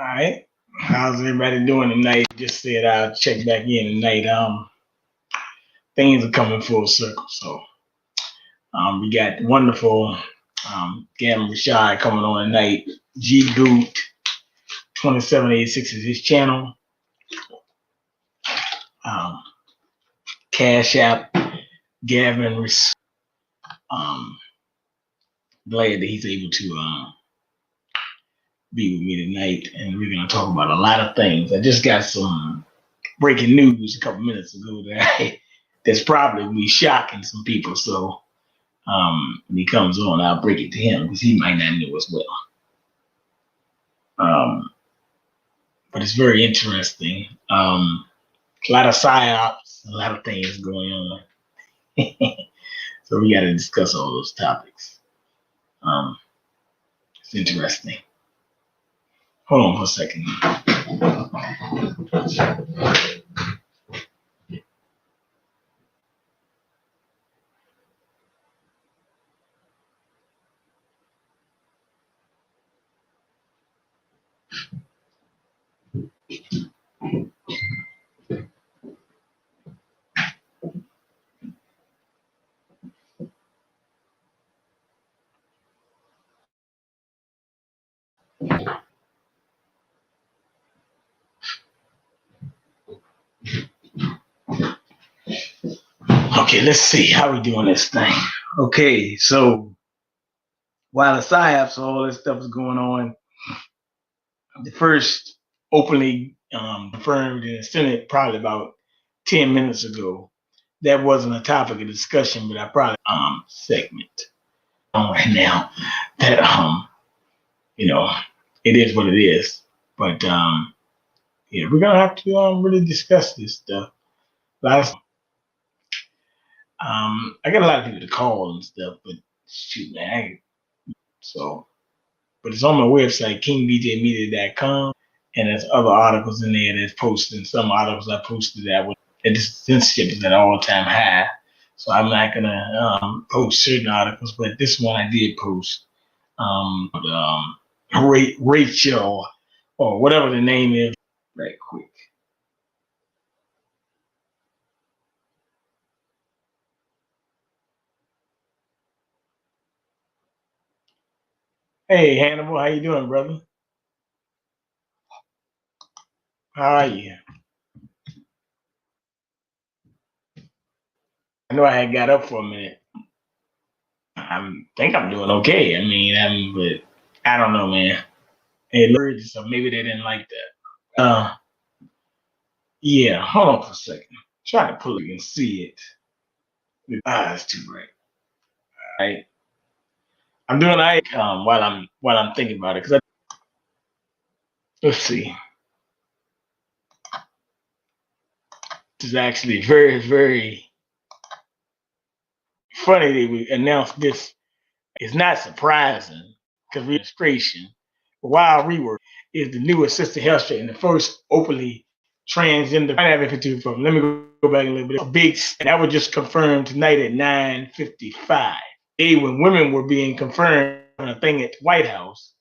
right. How's everybody doing tonight? Just said I'll check back in tonight. Things are coming full circle. So we got wonderful Gavin Rashad coming on tonight. G Goot 2786 is his channel. Cash App Gavin. Glad that he's able to be with me tonight, and we're going to talk about a lot of things. I just got some breaking news a couple minutes ago that's probably be shocking some people. So when he comes on, I'll break it to him because he might not know as well. But it's very interesting. A lot of psyops, a lot of things going on. So we got to discuss all those topics. It's interesting. Hold on for a second. Okay, let's see how we doing this thing. Okay, so while the psyops, all this stuff is going on, the first openly confirmed in the Senate probably about 10 minutes ago. That wasn't a topic of discussion, but I probably segment on right now that it is what it is. But yeah, we're gonna have to really discuss this stuff. I got a lot of people to call and stuff, but shoot, man. But it's on my website, kingbjmedia.com, and there's other articles in there that's posted. And some articles I posted that the censorship is at all time high, so I'm not gonna post certain articles. But this one I did post. Rachel or whatever the name is, right quick. Hey Hannibal, how you doing, brother? How are you? I know I had got up for a minute. I think I'm doing okay. I mean, but I don't know, man. So maybe they didn't like that. Yeah, hold on for a second. Try to pull it and see it. It's too bright. All right. I'm doing while I'm thinking about it, because let's see. This is actually very, very funny that we announced this. It's not surprising because registration, while rework is the new assistant health care and the first openly transgender. Let me go back a little bit. A big that was just confirmed tonight at 9:55. When women were being confirmed on a thing at the White House,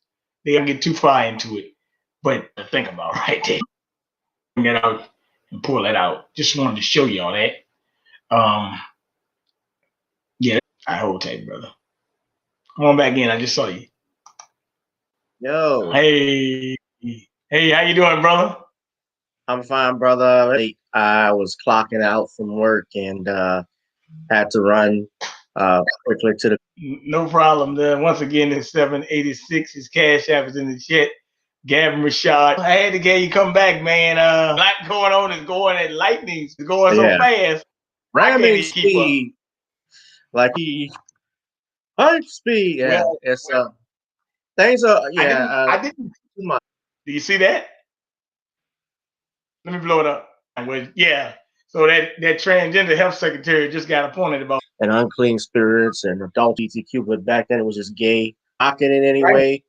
they don't get too far into it, but to think about right there. Bring that out and pull that out. Just wanted to show y'all that. Yeah, I hold tight, brother. Come on back in. I just saw you. Yo. Hey, how you doing, brother? I'm fine, brother. I was clocking out from work and had to run quickly to the. No problem. Then once again, it's 786. His cash app is in the chat. Gavin Rashad. I had to get you come back, man. A lot going on is going at lightning. It's going so fast. Ramming speed. Like hype speed. Yeah. Well, it's things are I didn't too much. Do you see that? Let me blow it up. Yeah. So that transgender health secretary just got appointed about and unclean spirits and adult LGBTQ, but back then it was just gay. Knocking it anyway.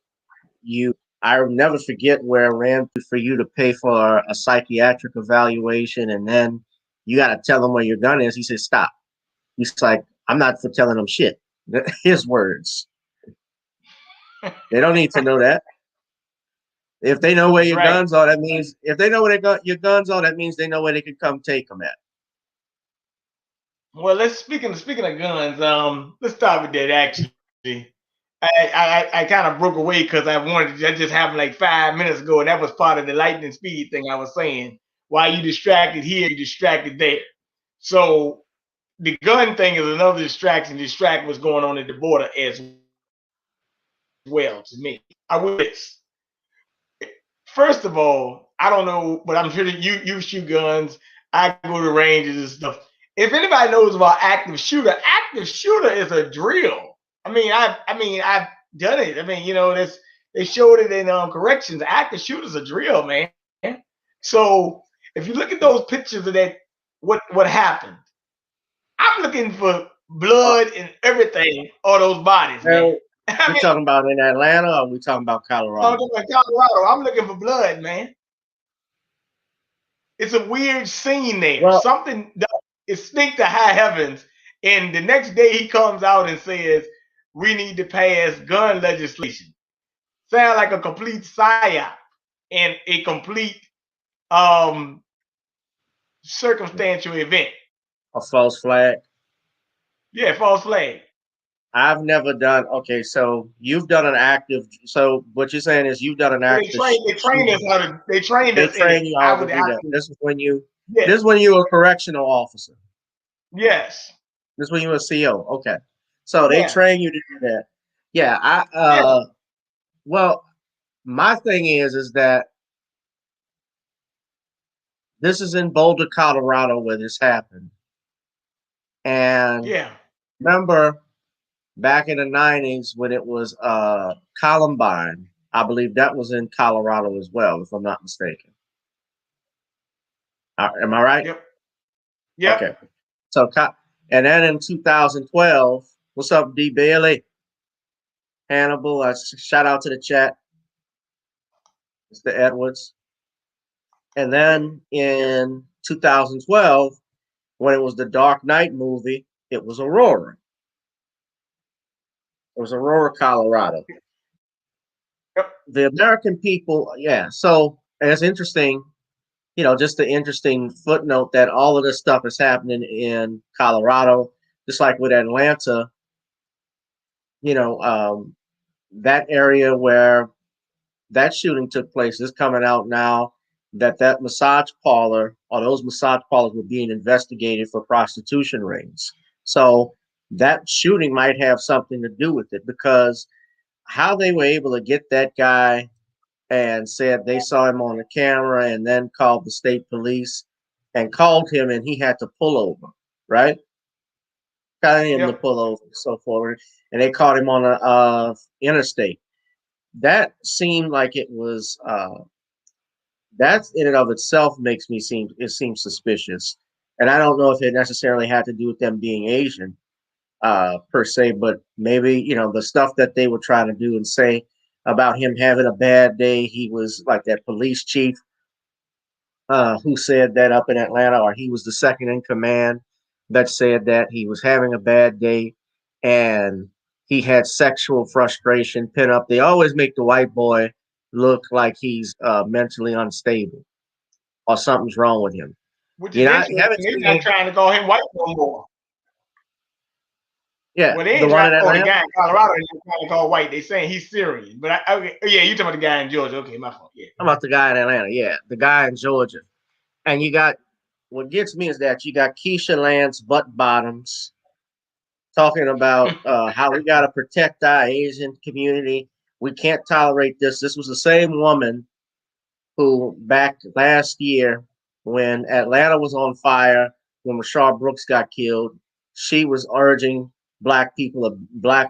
Right. I'll never forget where I ran for you to pay for a psychiatric evaluation, and then you got to tell him where your gun is. He said, "Stop." He's like, "I'm not for telling them shit." His words. They don't need to know that. If they know where That's your right. guns are, that means if they know where they got your guns are, that means they know where they can come take them at. Well, let's speaking of guns. Let's start with that. Actually, I kind of broke away because that just happened like 5 minutes ago, and that was part of the lightning speed thing I was saying. Why you distracted here, you distracted there. So the gun thing is another distraction. Distract what's going on at the border as well. To me, I will this. First of all, I don't know, but I'm sure that you shoot guns. I go to ranges and stuff. If anybody knows about active shooter is a drill. I've done it. That's they showed it in corrections. Active shooter's a drill, man. So if you look at those pictures of that, what happened? I'm looking for Oh, blood and everything on those bodies, man. well, I we mean, talking about in Atlanta, or we talking about I'm Colorado? looking at Colorado. I'm looking for blood, man. It's a weird scene there. Well, Something it sneaked to high heavens, and the next day he comes out and says, "We need to pass gun legislation." Sound like a complete psyop and a complete um, circumstantial event. a false flag. Yeah, false flag. I've never done. Okay, so you've done an active. So what you're saying is you've done an But active they trained us shooting. how to. They trained They us in it. train you all I to would do that. actually. This is when you. Yes. This is when you were a correctional officer. Yes. This is when you were a CO. Okay, so they Yeah. train you to do that. Yeah, I. Yeah. Well, my thing is that this is in Boulder, Colorado, where this happened, and Yeah. remember back in the '90s when it was Columbine. I believe that was in Colorado as well, if I'm not mistaken. Am I right? Yep. Okay. Yep. So, and then in 2012, what's up, D Bailey, Hannibal? Shout out to the chat, Mr. Edwards. And then Yep. in 2012, when it was the Dark Knight movie, it was Aurora. It was Aurora, Colorado. Yep. The American people, yeah. So, and it's interesting, just the interesting footnote that all of this stuff is happening in Colorado, just like with Atlanta, you know, um, that area where that shooting took place is coming out now that massage parlor or those massage parlors were being investigated for prostitution rings. So that shooting might have something to do with it because how they were able to get that guy and said they saw him on the camera and then called the state police and called him and he had to pull over, right? Telling him to Yep. pull over and so forward. And they caught him on a interstate. That seemed like it was that in and of itself makes me seems suspicious. And I don't know if it necessarily had to do with them being Asian per se, but maybe the stuff that they were trying to do and say about him having a bad day. He was like that police chief who said that up in Atlanta, or he was the second in command that said that he was having a bad day and he had sexual frustration pent up. They always make the white boy look like he's mentally unstable or something's wrong with him. Which is You interesting. haven't They're seen not him. trying to call him white no more. Yeah, Well, they the ain't one trying. in Oh, the Atlanta. guy in Colorado ain't trying to call white. They saying he's Syrian. But okay, yeah, you talking about the guy in Georgia? Okay, my fault. Yeah. I'm about the guy in Atlanta. Yeah, the guy in Georgia. And you got what gets me is that you got Keisha Lance butt bottoms talking about how we got to protect our Asian community. We can't tolerate this. This was the same woman who, back last year, when Atlanta was on fire, when Rashard Brooks got killed, she was urging black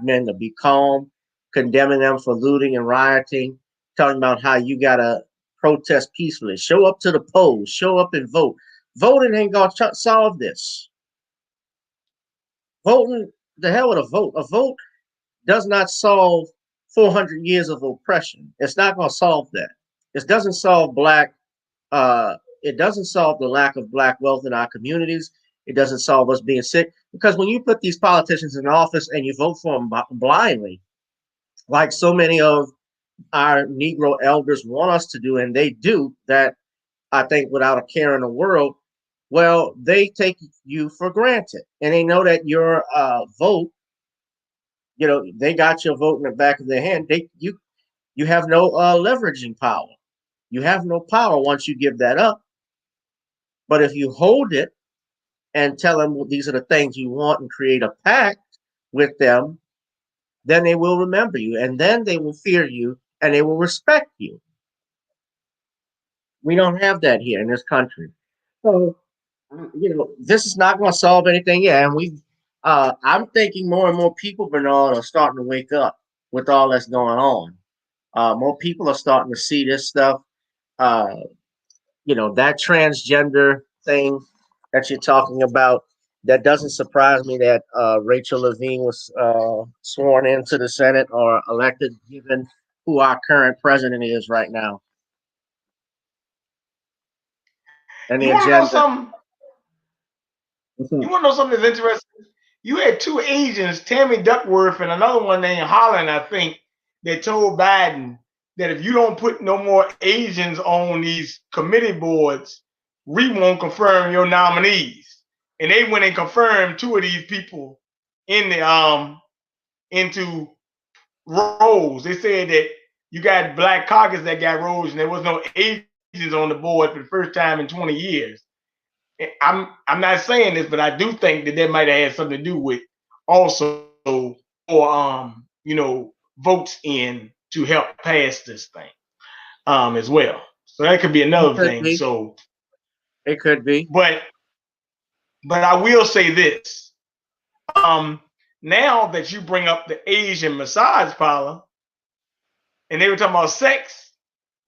men to be calm, condemning them for looting and rioting, talking about how you got to protest peacefully, show up to the polls, show up and vote. Voting ain't going to solve this. Voting, the hell with a vote. A vote does not solve 400 years of oppression. It's not going to solve that. It doesn't solve it doesn't solve the lack of black wealth in our communities. It doesn't solve us being sick because when you put these politicians in office and you vote for them blindly, like so many of our Negro elders want us to do, and they do that, I think, without a care in the world. Well, they take you for granted, and they know that your vote, they got your vote in the back of their hand. You have no leveraging power. You have no power once you give that up. But if you hold it and tell them, well, these are the things you want, and create a pact with them, then they will remember you, and then they will fear you, and they will respect you. We don't have that here in this country. So, this is not going to solve anything. Yeah, and I'm thinking more and more people, Bernard, are starting to wake up with all that's going on. More people are starting to see this stuff. Uh, that transgender thing that you're talking about. That doesn't surprise me that Rachel Levine was sworn into the Senate or elected, given who our current president is right now and the You want to know agenda. something? You want to know something that's interesting? You had two Asians, Tammy Duckworth and another one named Holland, I think, that told Biden that if you don't put no more Asians on these committee boards, we won't confirm your nominees. And they went and confirmed two of these people in the into roles. They said that you got black caucus that got roles, and there was no Asians on the board for the first time in 20 years. I'm not saying this, but I do think that might have had something to do with also or votes in to help pass this thing as well. So that could be It another could thing. be. So, It could be. but I will say this. Now that you bring up the Asian massage parlor, and they were talking about sex,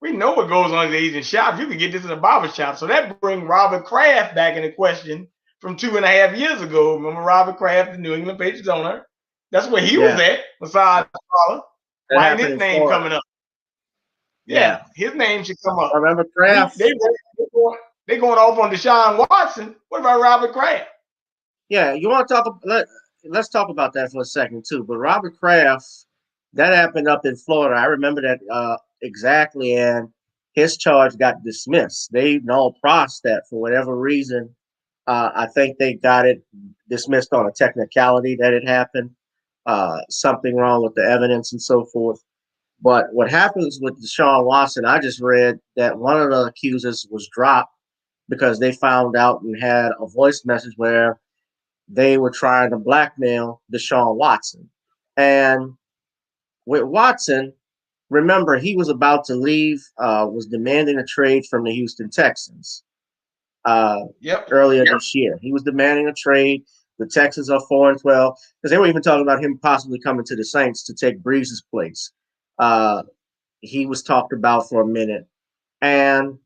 we know what goes on in the Asian shops. You can get this in a barber shop. So that brings Robert Kraft back into question from 2.5 years ago. Remember Robert Kraft, the New England Patriots owner? That's where he was Yeah, at, massage parlor. that Why ain't happened his in name Florida. coming up? Yeah, Yeah, his name should come I up. remember We Kraft. they going off on Deshaun Watson. What about Robert Kraft? Yeah, you want to talk? Let's talk about that for a second too. But Robert Kraft, that happened up in Florida. I remember that exactly, and his charge got dismissed. They null pros that for whatever reason. I think they got it dismissed on a technicality that it happened, something wrong with the evidence and so forth. But what happens with Deshaun Watson, I just read that one of the accusers was dropped because they found out and had a voice message where they were trying to blackmail Deshaun Watson. And with Watson, remember, he was about to leave, was demanding a trade from the Houston Texans uh, Yep. earlier this year. He was demanding a trade. The Texans are 4-12 because they were even talking about him possibly coming to the Saints to take Breeze's place. He was talked about for a minute. And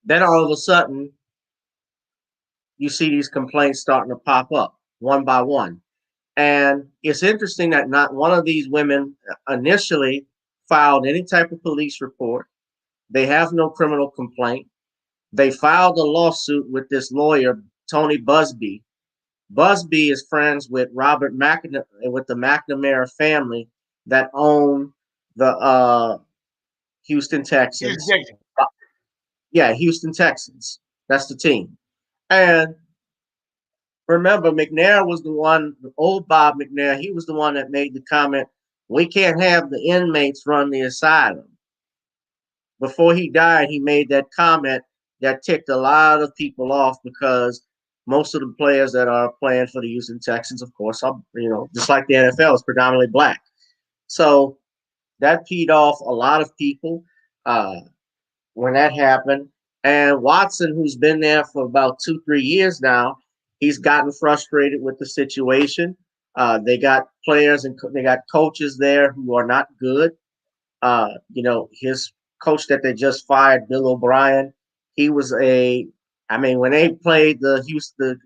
then all of a sudden, you see these complaints starting to pop up one by one. And it's interesting that not one of these women initially filed any type of police report. They have no criminal complaint. They filed a lawsuit with this lawyer, Tony Busby. Busby is friends with Robert McNamara, with the McNamara family that own the Houston Texans. Houston. Yeah, Houston Texans. That's the team. And remember, McNair was the one, the old Bob McNair, he was the one that made the comment, we can't have the inmates run the asylum. Before he died, he made that comment that ticked a lot of people off because most of the players that are playing for the Houston Texans, of course, are, just like the NFL, is predominantly black. So that peed off a lot of people when that happened. And Watson, who's been there for about 2-3 years now, he's gotten frustrated with the situation. They got players and they got coaches there who are not good. His coach that they just fired, Bill O'Brien, he was when they played the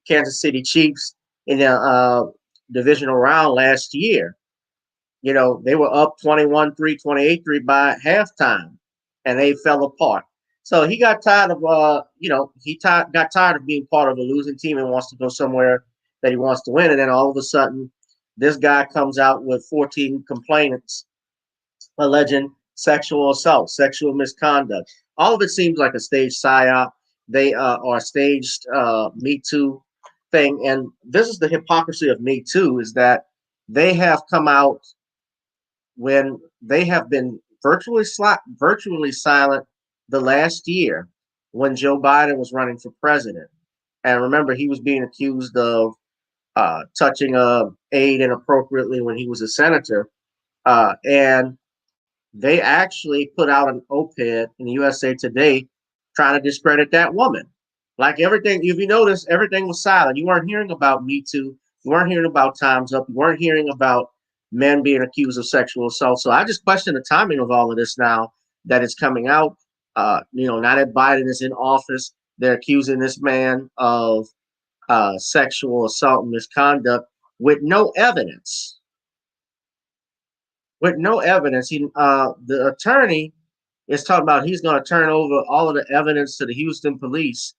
Kansas City Chiefs in the divisional round last year, they were up 21-3, 28-3 by halftime, and they fell apart. So he got tired of, got tired of being part of a losing team and wants to go somewhere that he wants to win. And then all of a sudden, this guy comes out with 14 complainants alleging sexual assault, sexual misconduct. All of it seems like a staged psyop. They are staged Me Too thing, and this is the hypocrisy of Me Too: is that they have come out when they have been virtually silent the last year when Joe Biden was running for president. And remember, he was being accused of touching a aide inappropriately when he was a senator, and they actually put out an op-ed in USA Today trying to discredit that woman. Like everything, if you notice, everything was silent. You weren't hearing about Me Too. You weren't hearing about Time's Up. You weren't hearing about men being accused of sexual assault. So I just question the timing of all of this now that it's coming out. Now that Biden is in office, they're accusing this man of sexual assault and misconduct with no evidence. With no evidence, the attorney is talking about he's going to turn over all of the evidence to the Houston police.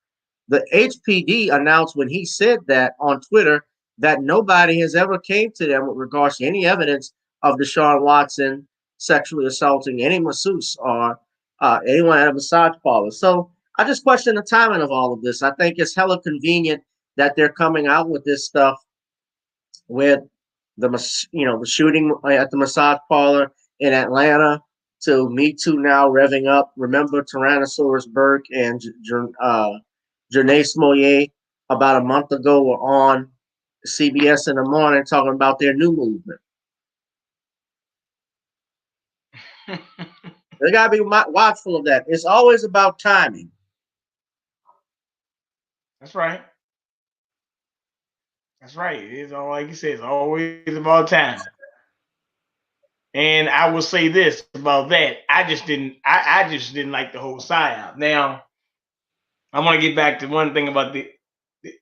The HPD announced when he said that on Twitter that nobody has ever came to them with regards to any evidence of Deshaun Watson sexually assaulting any masseuse or anyone at a massage parlor. So I just question the timing of all of this. I think it's hella convenient that they're coming out with this stuff with the shooting at the massage parlor in Atlanta to Me Too now revving up. Remember Tyrannosaurus Burke and Janae Smollett about a month ago were on CBS in the morning talking about their new movement. They gotta be watchful of that. It's always about timing. That's right. That's right. It is all like you said. It's always about time. And I will say this about that: I just didn't. I just didn't like the whole psyop. Now, I want to get back to one thing about the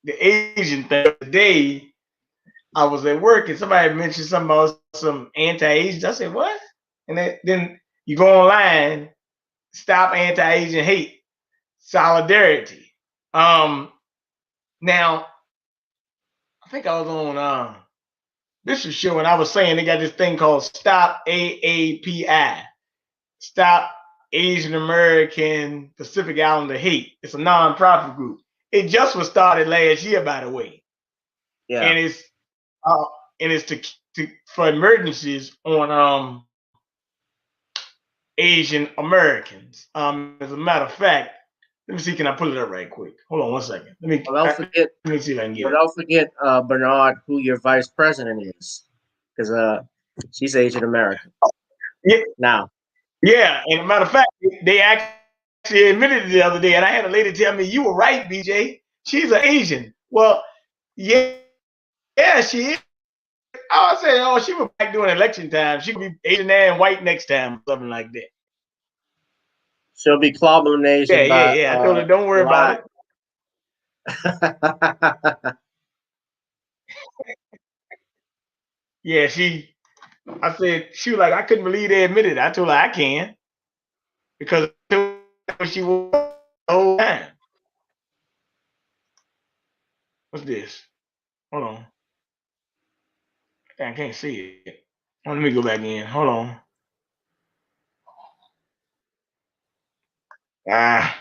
Asian thing. Today, I was at work and somebody mentioned something about some anti-Asians. I said, "What?" And then you go online, stop anti-Asian hate, solidarity. Now I think I was on Bishop's show and I was saying they got this thing called Stop AAPI, Stop Asian American Pacific Islander Hate. It's a nonprofit group. It just was started last year, by the way. Yeah. And it's for emergencies on Asian Americans. As a matter of fact, let me see. Can I pull it up right quick? Hold on one second. Let me see if I can get it. Don't forget, Bernard, who your vice president is, because she's Asian American. Yeah. Now. Yeah, and a matter of fact, they actually admitted it the other day, and I had a lady tell me, "You were right, BJ. She's an Asian." Well, yeah, she is. I said, "Oh, she was back during election time. She could be Asian and white next time, something like that." She'll be clobbering Asian. Yeah. I told her, "Don't worry about it." Yeah, I said, she was like, "I couldn't believe they admitted it." I told her, "I can," because she was the whole time. What's this? Hold on. I can't see it. Oh, let me go back in. Hold on. I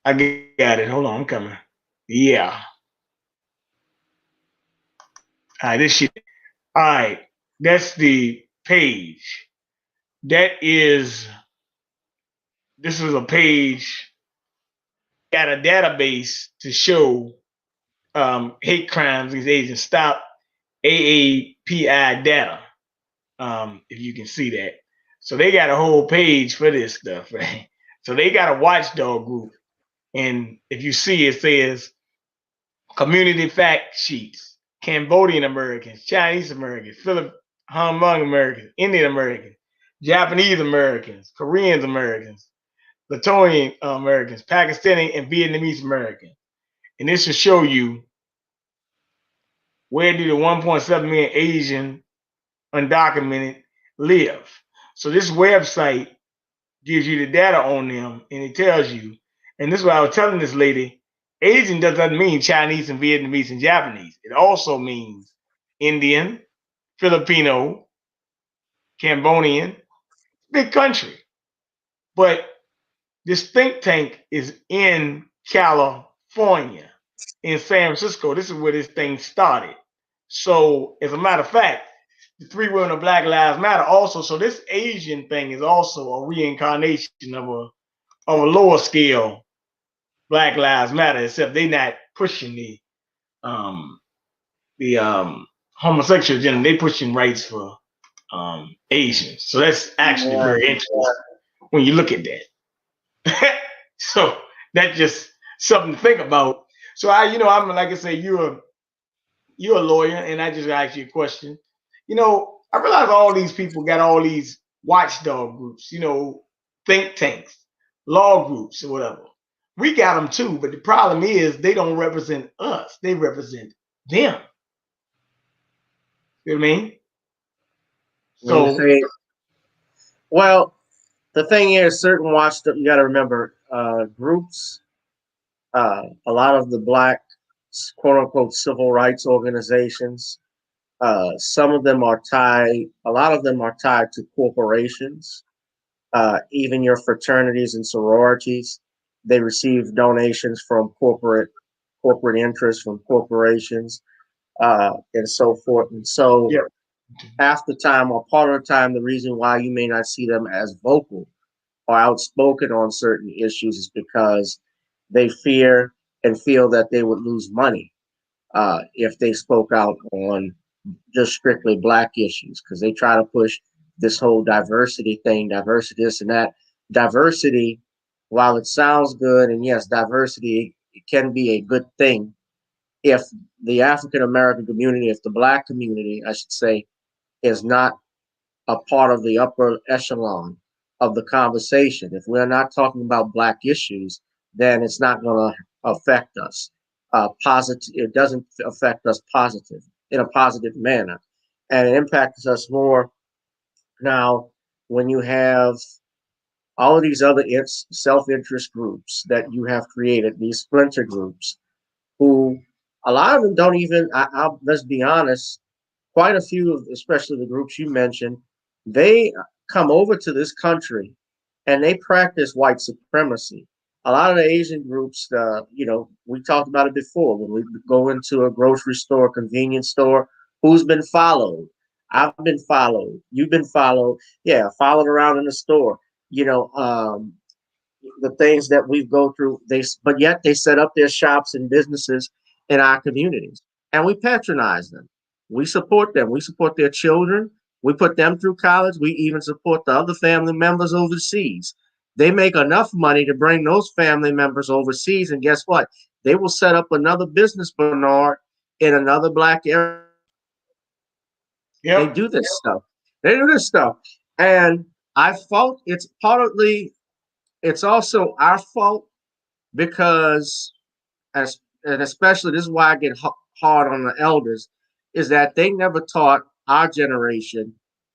got it. Hold on, I'm coming. Yeah. All right, this shit. All right, that's the page. This is a page. Got a database to show hate crimes against Asians. Stop AAPI data. If you can see that. So they got a whole page for this stuff, right? So they got a watchdog group. And if you see, it says community fact sheets, Cambodian Americans, Chinese Americans, Hong Kong Americans, Indian Americans, Japanese Americans, Koreans Americans, Lithuanian Americans, Pakistani and Vietnamese Americans. And this will show you where do the 1.7 million Asian undocumented live. So this website gives you the data on them and it tells you, and this is what I was telling this lady, Asian doesn't mean Chinese and Vietnamese and Japanese. It also means Indian, Filipino, Cambodian, big country. But this think tank is in California, in San Francisco. This is where this thing started. So, as a matter of fact, the three women of Black Lives Matter also. So this Asian thing is also a reincarnation of a lower scale Black Lives Matter, except they're not pushing um homosexual agenda. They pushing rights for Asians. So that's actually Yeah. very interesting when you look at that. So that's just something to think about. So I'm like I say, you're a lawyer, and I just asked you a question. I realize all these people got all these watchdog groups, think tanks, law groups, or whatever. We got them too, but the problem is they don't represent us. They represent them. You know what I mean? When you So, say, well, the thing is, certain you got to remember, groups, a lot of the black, quote unquote, civil rights organizations, some of them are tied, a lot of them are tied to corporations. Even your fraternities and sororities, they receive donations from corporate interests, from corporations, and so forth. And so yeah, half the time, or part of the time, the reason why you may not see them as vocal or outspoken on certain issues is because they fear and feel that they would lose money if they spoke out on just strictly black issues, because they try to push this whole diversity thing, diversity this and that. Diversity, while it sounds good, and yes, diversity, it can be a good thing if the African American community, if the black community, I should say, is not a part of the upper echelon of the conversation. If we're not talking about black issues, then it's not going to affect us. Positive, it doesn't affect us positive in a positive manner, and it impacts us more now when you have all of these other self-interest groups that you have created, these splinter groups, who a lot of them don't even. Let's be honest, quite a few of, especially the groups you mentioned, they come over to this country and they practice white supremacy. A lot of the Asian groups, we talked about it before. When we go into a grocery store, convenience store, who's been followed? I've been followed. You've been followed. Yeah, followed around in the store. You know, the things that we go through. But yet they set up their shops and businesses in our communities, and we patronize them. We support them. We support their children. We put them through college. We even support the other family members overseas. They make enough money to bring those family members overseas, and guess what? They will set up another business, Bernard, in another black area. They yep, do this stuff. They do this stuff, and I fault. It's partly. It's also our fault because and especially this is why I get hard on the elders, is that they never taught our generation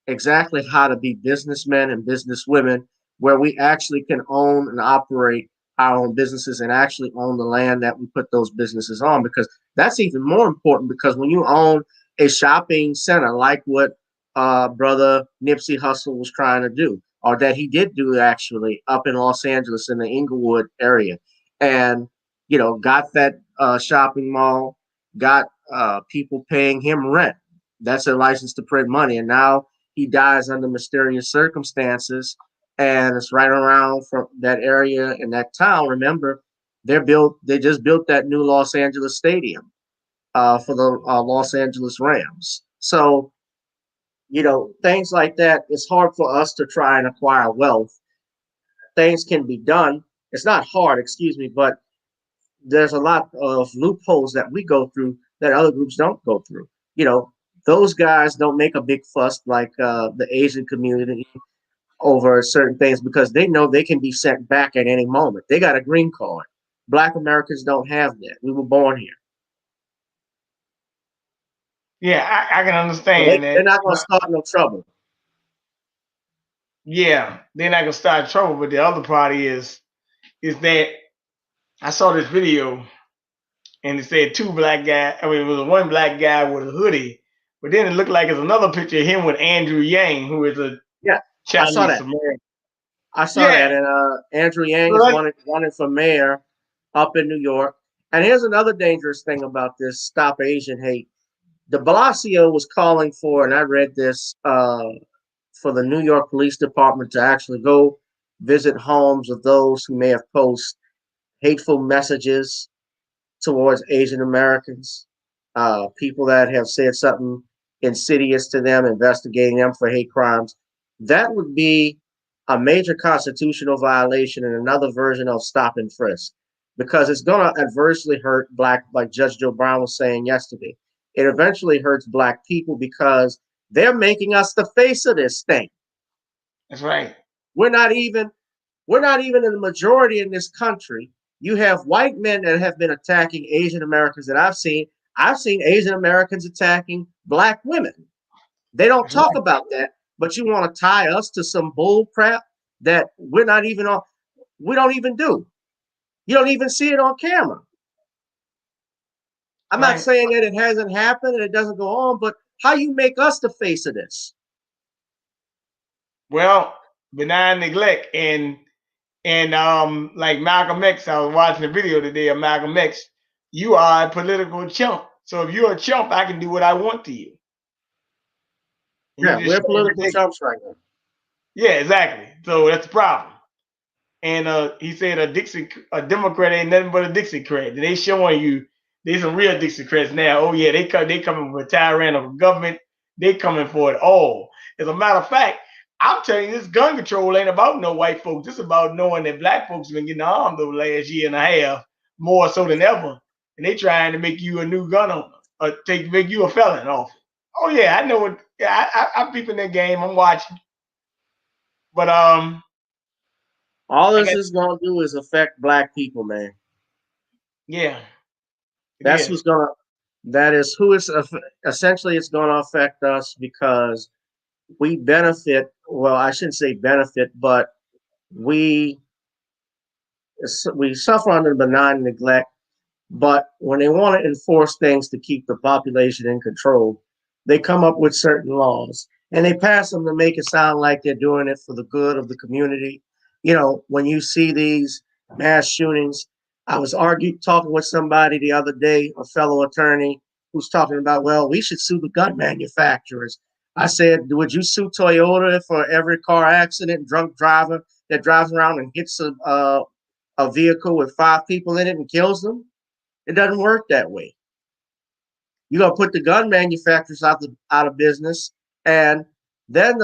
exactly how to be businessmen and businesswomen, where we actually can own and operate our own businesses and actually own the land that we put those businesses on. Because that's even more important, because when you own a shopping center like what brother Nipsey Hussle was trying to do, or that he did do actually up in Los Angeles in the Inglewood area, and got that shopping mall, got people paying him rent. That's a license to print money. And now he dies under mysterious circumstances. And it's right around from that area in that town. Remember, they just built that new Los Angeles stadium for the Los Angeles Rams. So, things like that, it's hard for us to try and acquire wealth. Things can be done. It's not hard, excuse me, but there's a lot of loopholes that we go through that other groups don't go through. You know, those guys don't make a big fuss like the Asian community over certain things, because they know they can be sent back at any moment. They got a green card. Black Americans don't have that. We were born here. yeah. I can So understand they're that. not going to start no trouble. Yeah, they're not gonna start trouble. But the other part is that I saw this video. and it said two black guys. I mean, it was one black guy with a hoodie, but then it looked like it's another picture of him with Andrew Yang, who is a Yeah, I saw Chinese that. American. I saw Yeah, that, and Andrew Yang so is that, running for mayor up in New York. And here's another dangerous thing about this Stop Asian Hate. De Blasio was calling for, and I read this, for the New York Police Department to actually go visit homes of those who may have posted hateful messages towards Asian Americans, people that have said something insidious to them, investigating them for hate crimes. That would be a major constitutional violation and another version of stop and frisk, because it's going to adversely hurt black, like Judge Joe Brown was saying yesterday. It eventually hurts black people because they're making us the face of this thing. that's right. We're not even we're not even in the majority in this country. You have white men that have been attacking Asian Americans that I've seen. I've seen Asian Americans attacking black women. They don't That's talk right. about that, but you want to tie us to some bull crap that we're not even on. We don't even do. You don't even see it on camera. I'm not Right. saying that it hasn't happened and it doesn't go on, but how you make us the face of this? Well, benign neglect and like Malcolm X. I was watching a video today of Malcolm X. You are a political chump. So if you're a chump, I can do what I want to you. And Yeah, you just we're showing political ridiculous. chumps right now. Yeah, exactly. So that's the problem. And he said a Democrat ain't nothing but a Dixiecrat. And they showing you they some real Dixiecrats now. Oh yeah, they coming for tyrannical government. They coming for it all. As a matter of fact, I'm telling you, this gun control ain't about no white folks. It's about knowing that black folks have been getting armed over the last year and a half, more so than ever. And they trying to make you a new gun owner or make you a felon off it. Oh yeah, I know what. Yeah, I'm peeping that game. I'm watching. But All I this got is going to do is affect black people, man. yeah, it That's is. who's gonna. That is who is essentially it's going to affect us because we benefit. Well, I shouldn't say benefit, but we we suffer under benign neglect. But when they want to enforce things to keep the population in control, they come up with certain laws and they pass them to make it sound like they're doing it for the good of the community. You know, when you see these mass shootings, I was talking with somebody the other day, a fellow attorney, who's talking about, well, we should sue the gun manufacturers. I said, would you sue Toyota for every car accident, drunk driver that drives around and hits a vehicle with 5 people in it and kills them? It doesn't work that way. You're gonna put the gun manufacturers out of business, and then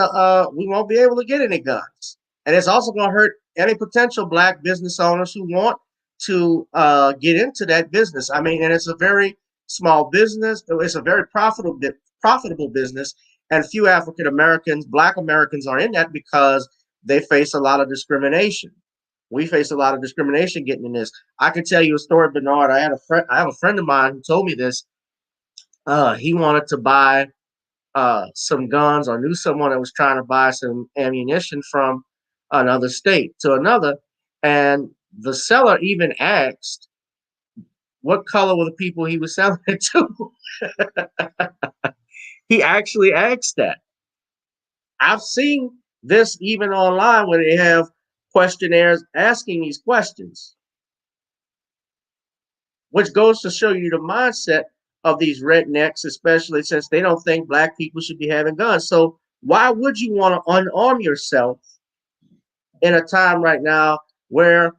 we won't be able to get any guns. And it's also gonna hurt any potential black business owners who want to get into that business. I mean, and it's a very small business. It's a very profitable business, and few African Americans, Black Americans, are in that because they face a lot of discrimination. We face a lot of discrimination getting in this. I can tell you a story, Bernard. I have a friend of mine who told me this. He wanted to buy some guns, or knew someone that was trying to buy some ammunition from another state to another, and the seller even asked what color were the people he was selling it to. He actually asked that. I've seen this even online where they have questionnaires asking these questions, which goes to show you the mindset of these rednecks, especially since they don't think black people should be having guns. So why would you want to unarm yourself in a time right now where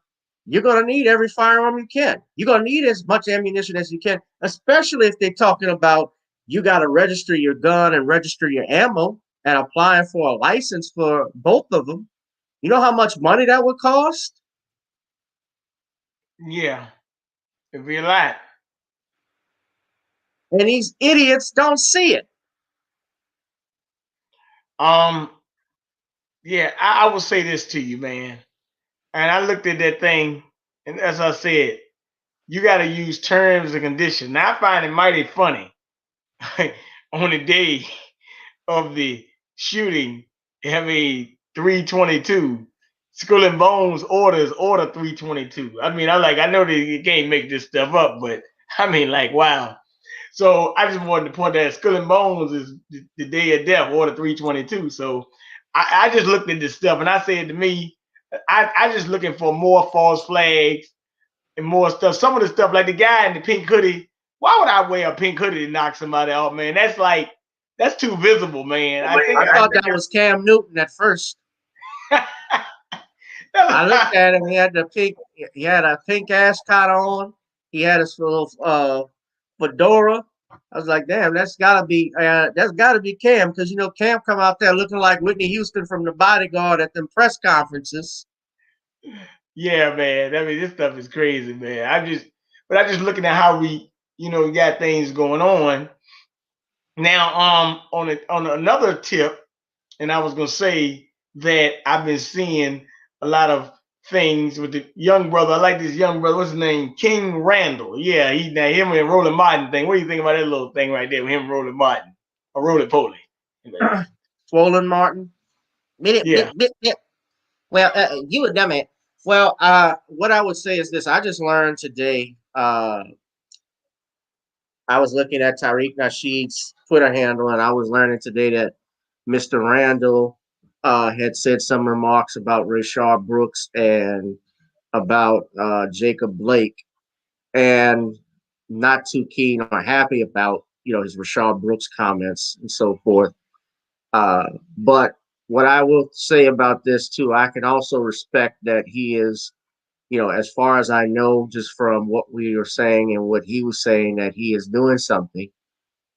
you're going to need every firearm you can? You're going to need as much ammunition as you can, especially if they're talking about you got to register your gun and register your ammo and applying for a license for both of them. You know how much money that would cost? Yeah, it'd be a lot. And these idiots don't see it. Um, yeah, I will say this to you, man. And I looked at that thing, and as I said, you got to use terms and conditions. Now I find it mighty funny on the day of the shooting, I mean 322. Skull and Bones order 322. I mean, I know that you can't make this stuff up, but I mean, like, wow. So I just wanted to point that Skull and Bones is the day of death, Order 322. So I just looked at this stuff and I said to me, I just looking for more false flags and more stuff. Some of the stuff, like the guy in the pink hoodie, why would I wear a pink hoodie to knock somebody out, man? That's too visible, man. I thought that was Cam Newton at first. I looked at him. He had a pink ascot on. He had his little fedora. I was like, damn, that's gotta be Cam, because Cam come out there looking like Whitney Houston from The Bodyguard at them press conferences. Yeah, man. I mean, this stuff is crazy, man. I just looking at how we got things going on. Now, on another tip, and I was gonna say that I've been seeing a lot of things with the young brother. I like this young brother. What's his name? King Randall. Yeah, him and Roland Martin thing. What do you think about that little thing right there with him and Roland Martin or Roland Poly? Swollen Martin. Yeah. Well, you a dumbass. Well, what I would say is this. I just learned today. I was looking at Tariq Nasheed's Twitter handle, and I was learning today that Mr. Randall had said some remarks about Rayshard Brooks and about Jacob Blake, and not too keen or happy about his Rayshard Brooks comments and so forth. But what I will say about this too, I can also respect that he is, as far as I know, just from what we were saying and what he was saying, that he is doing something.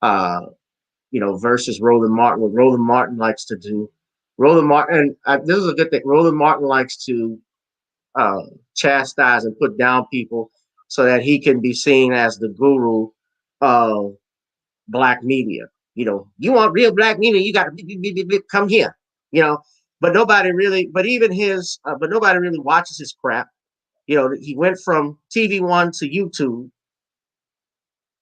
Versus Roland Martin, what Roland Martin likes to do. Roland Martin, this is a good thing. Roland Martin likes to chastise and put down people so that he can be seen as the guru of black media. You want real black media, you got to come here. But nobody really watches his crap. He went from TV One to YouTube.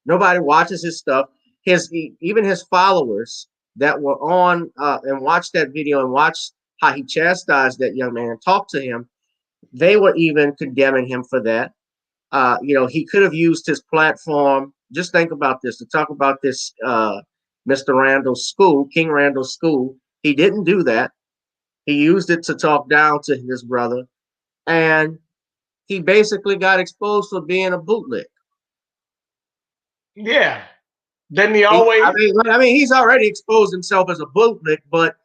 Nobody watches his stuff. Even his followers that were on and watched that video and watched how he chastised that young man and talked to him, they were even condemning him for that. He could have used his platform. Just think about this, to talk about this Mr. Randall's school, King Randall's school. He didn't do that. He used it to talk down to his brother, and he basically got exposed for being a bootleg. Yeah. Doesn't he always? I mean, he's already exposed himself as a bootleg, but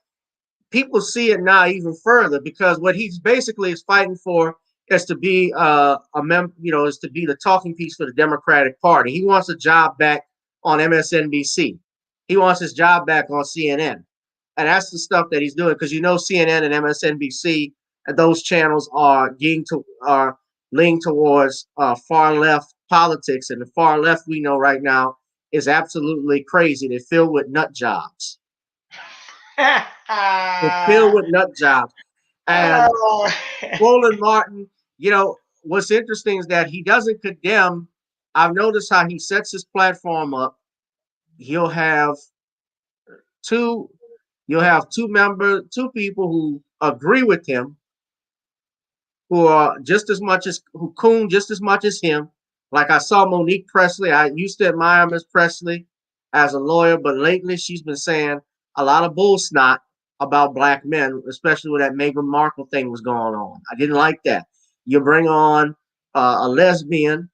people see it now even further, because what he's basically is fighting for is to be is to be the talking piece for the Democratic Party. He wants a job back on MSNBC. He wants his job back on CNN. And that's the stuff that he's doing, because CNN and MSNBC and those channels are leaning towards far left politics, and the far left we know right now is absolutely crazy. They're filled with nut jobs. They're filled with nut jobs. And Roland Martin, what's interesting is that he doesn't condemn. I've noticed how he sets his platform up. He'll have two people who agree with him, who are who coon just as much as him. Like I saw Monique Presley. I used to admire Miss Presley as a lawyer, but lately she's been saying a lot of bull snot about black men, especially when that Meghan Markle thing was going on. I didn't like that. You bring on a lesbian,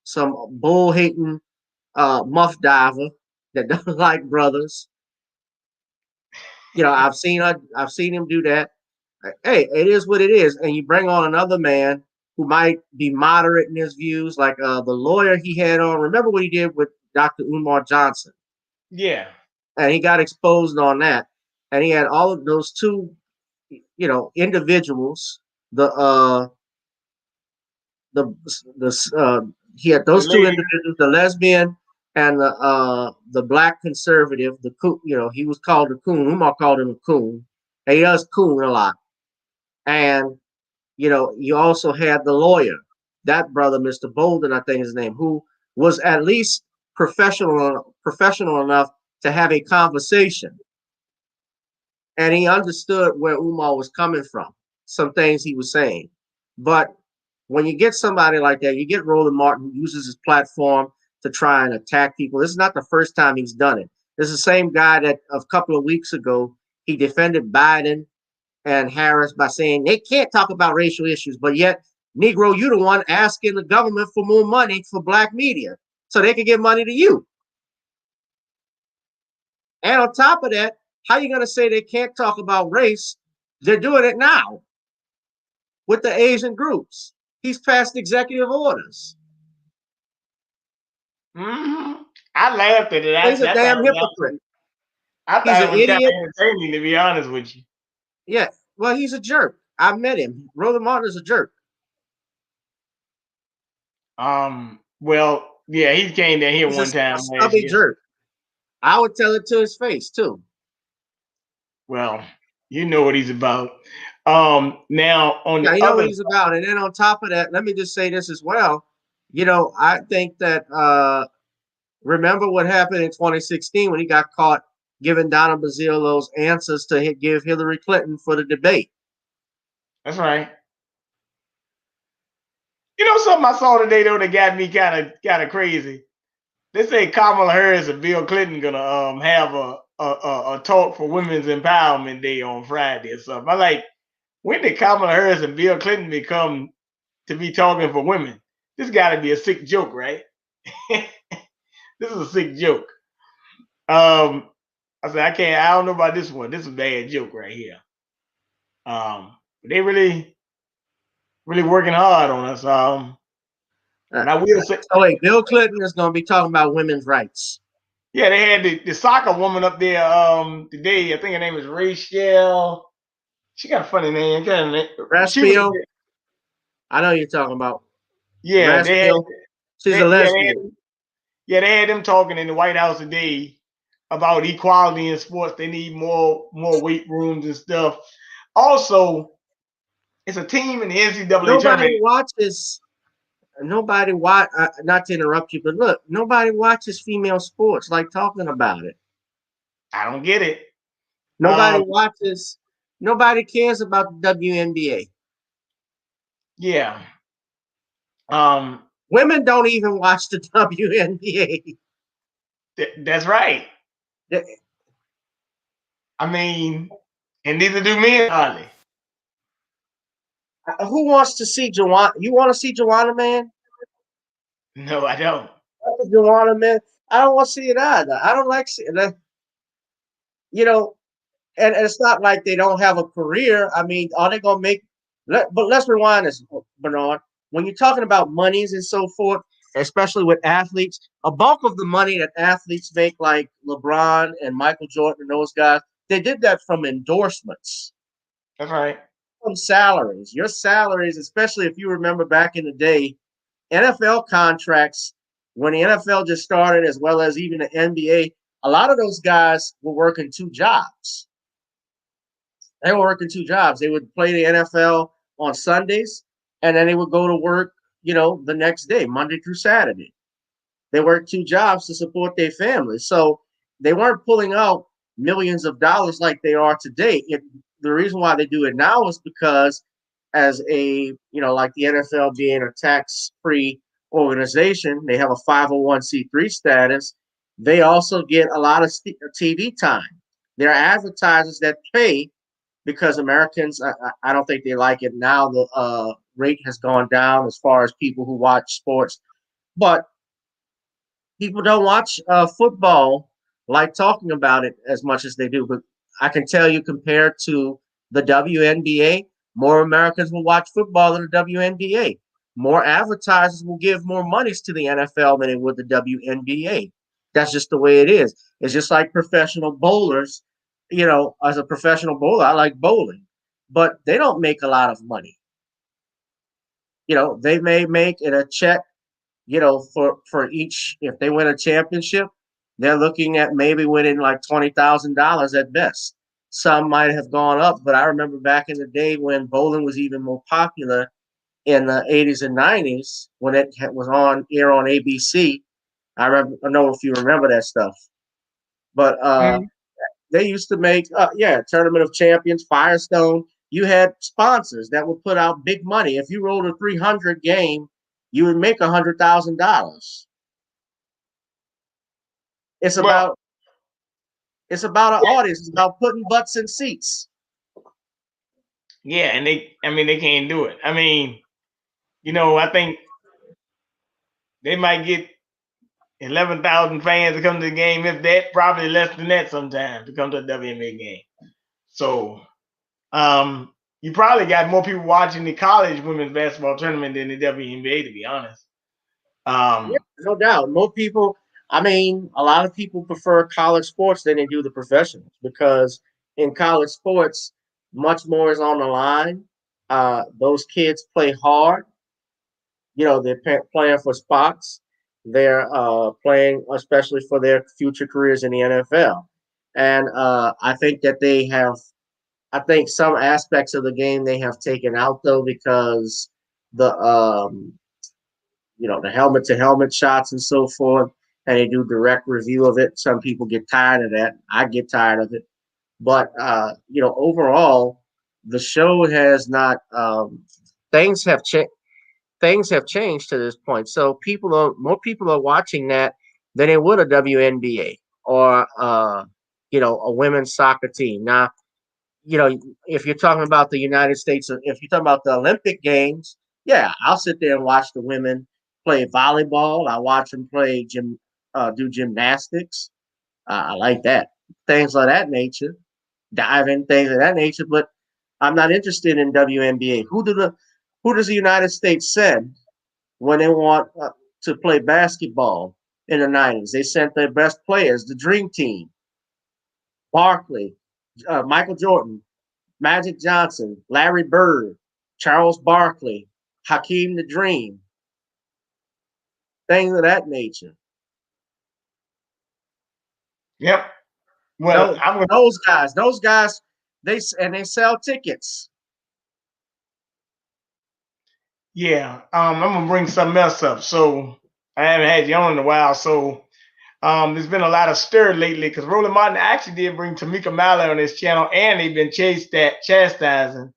some bull-hating muff diver that doesn't like brothers. I've seen him do that. Hey, it is what it is. And you bring on another man who might be moderate in his views, like the lawyer he had on. Remember what he did with Dr. Umar Johnson? Yeah. And he got exposed on that. And he had all of those two, individuals. He had those two individuals, the lesbian and the black conservative. He was called a coon. Umar called him a coon. And he does coon a lot. And you also had the lawyer, that brother, Mr. Bolden, I think his name, who was at least professional enough to have a conversation. And he understood where Umar was coming from, some things he was saying. But when you get somebody like that, you get Roland Martin, who uses his platform to try and attack people. This is not the first time he's done it. This is the same guy that a couple of weeks ago, he defended Biden and Harris by saying they can't talk about racial issues, but yet, Negro, you the one asking the government for more money for black media so they can give money to you. And on top of that, how you going to say they can't talk about race? They're doing it now with the Asian groups. He's passed executive orders. Mm-hmm. I laughed at it. He's a damn hypocrite. I thought it was kind of entertaining, to be honest with you. Yeah, well, he's a jerk. I met him. Roland Martin is a jerk. Well, yeah, he came down here one time last year. Jerk. I would tell it to his face too. Well, you know what he's about. Now on the you know what he's about, and then on top of that, let me just say this as well. You know, I think that remember what happened in 2016 when he got caught giving Donna Bazile those answers to give Hillary Clinton for the debate. That's right. You know something I saw today though that got me kind of crazy. They say Kamala Harris and Bill Clinton gonna have a talk for Women's Empowerment Day on Friday or something. I'm like, when did Kamala Harris and Bill Clinton become to be talking for women? This got to be a sick joke, right? This is a sick joke. I said I don't know about this one. This is a bad joke right here. They really working hard on us. And I will say, oh wait, Bill Clinton is going to be talking about women's rights. Yeah, they had the soccer woman up there today. I think her name is Rachel. She got a funny name. Raspiel. I know you're talking about. Yeah, she's a lesbian. They had them talking in the White House today about equality in sports. They need more weight rooms and stuff. Also, it's a team in the NCAA tournament. Nobody watch. Not to interrupt you, but look, nobody watches female sports like talking about it. I don't get it. Nobody watches. Nobody cares about the WNBA. Yeah. Women don't even watch the WNBA. That's right. I mean, and neither do men, hardly. Who wants to see Joanna? You want to see Joanna, man? No, I don't. Joanna, man, I don't want to see it either. I don't like seeing that. You know, and it's not like they don't have a career. I mean, are they going to make? But let's rewind this, Bernard. When you're talking about monies and so forth, especially with athletes, a bulk of the money that athletes make, like LeBron and Michael Jordan and those guys, they did that from endorsements. That's right. From salaries. Your salaries, especially if you remember back in the day, NFL contracts, when the NFL just started, as well as even the NBA, a lot of those guys were working two jobs. They were working two jobs. They would play the NFL on Sundays, and then they would go to work, the next day, Monday through Saturday. They worked two jobs to support their families. So they weren't pulling out millions of dollars like they are today. The reason why they do it now is because as like the NFL being a tax-free organization, they have a 501c3 status. They also get a lot of TV time. There are advertisers that pay because Americans, I don't think they like it now. The rate has gone down as far as people who watch sports, but people don't watch football like talking about it as much as they do. But I can tell you, compared to the WNBA, more Americans will watch football than the WNBA. More advertisers will give more monies to the NFL than they would the WNBA. That's just the way it is. It's just like professional bowlers. As a professional bowler, I like bowling, but they don't make a lot of money. They may make it a check, for each, if they win a championship, they're looking at maybe winning like $20,000 at best. Some might have gone up, but I remember back in the day when bowling was even more popular in the 80s and 90s when it was on air on ABC. I know if you remember that stuff, but they used to make Tournament of Champions, Firestone. You had sponsors that would put out big money. If you rolled a 300 game, you would make $100,000. It's Well, about it's about an audience. It's about putting butts in seats. yeah, and they can't do it. I mean, I think they might get 11,000 fans to come to the game, if that, probably less than that sometimes to come to a WNBA game. So, you probably got more people watching the college women's basketball tournament than the WNBA, to be honest. Yeah, no doubt. More people. I mean, a lot of people prefer college sports than they do the professionals because in college sports, much more is on the line. Those kids play hard. They're playing for spots. They're playing especially for their future careers in the NFL. And I think that they have. I think some aspects of the game they have taken out though because the helmet to helmet shots and so forth, and they do direct review of it. Some people get tired of that. I get tired of it. But overall, the show has not things have changed. Things have changed to this point. So more people are watching that than they would a WNBA or a women's soccer team. Now, if you're talking about the United States, if you're talking about the Olympic Games, yeah, I'll sit there and watch the women play volleyball. I watch them do gymnastics. I like that, things of that nature, dive in things of that nature. But I'm not interested in WNBA. Who does the United States send when they want to play basketball in the '90s? They sent their best players, the Dream Team, Barkley, Michael Jordan, Magic Johnson, Larry Bird, Charles Barkley, Hakeem the Dream, things of that nature. Yep. Well, Those, those guys, they sell tickets. yeah. I'm gonna bring something else up. So I haven't had you on in a while. So there's been a lot of stir lately because Roland Martin actually did bring Tamika Mallory on his channel, and they've been chastising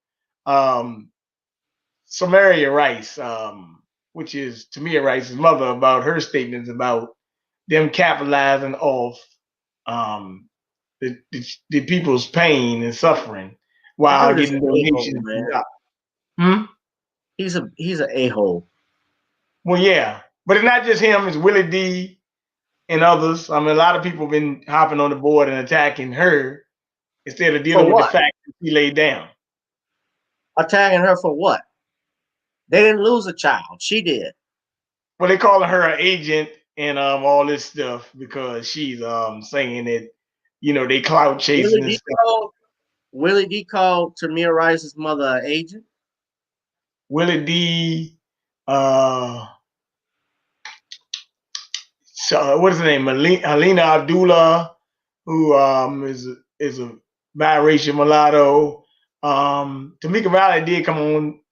um, Samaria Rice, which is Tamia Rice's mother, about her statements about them capitalizing off um, the people's pain and suffering That while dude is an getting a-hole, donations. man. Hmm? He's an a-hole. Well, yeah, but it's not just him. It's Willie D and others. I mean, a lot of people have been hopping on the board and attacking her instead of For dealing with the what? fact that she laid down. Attacking her for what? They didn't lose a child. She did. Well, they calling her an agent and all this stuff because she's saying that they clout chasing Willie and D stuff. called Willie D called Tamir Rice's mother an agent. Willie D, uh, so what is her name? Alina Abdullah, who is a biracial mulatto. Tamika Valley did come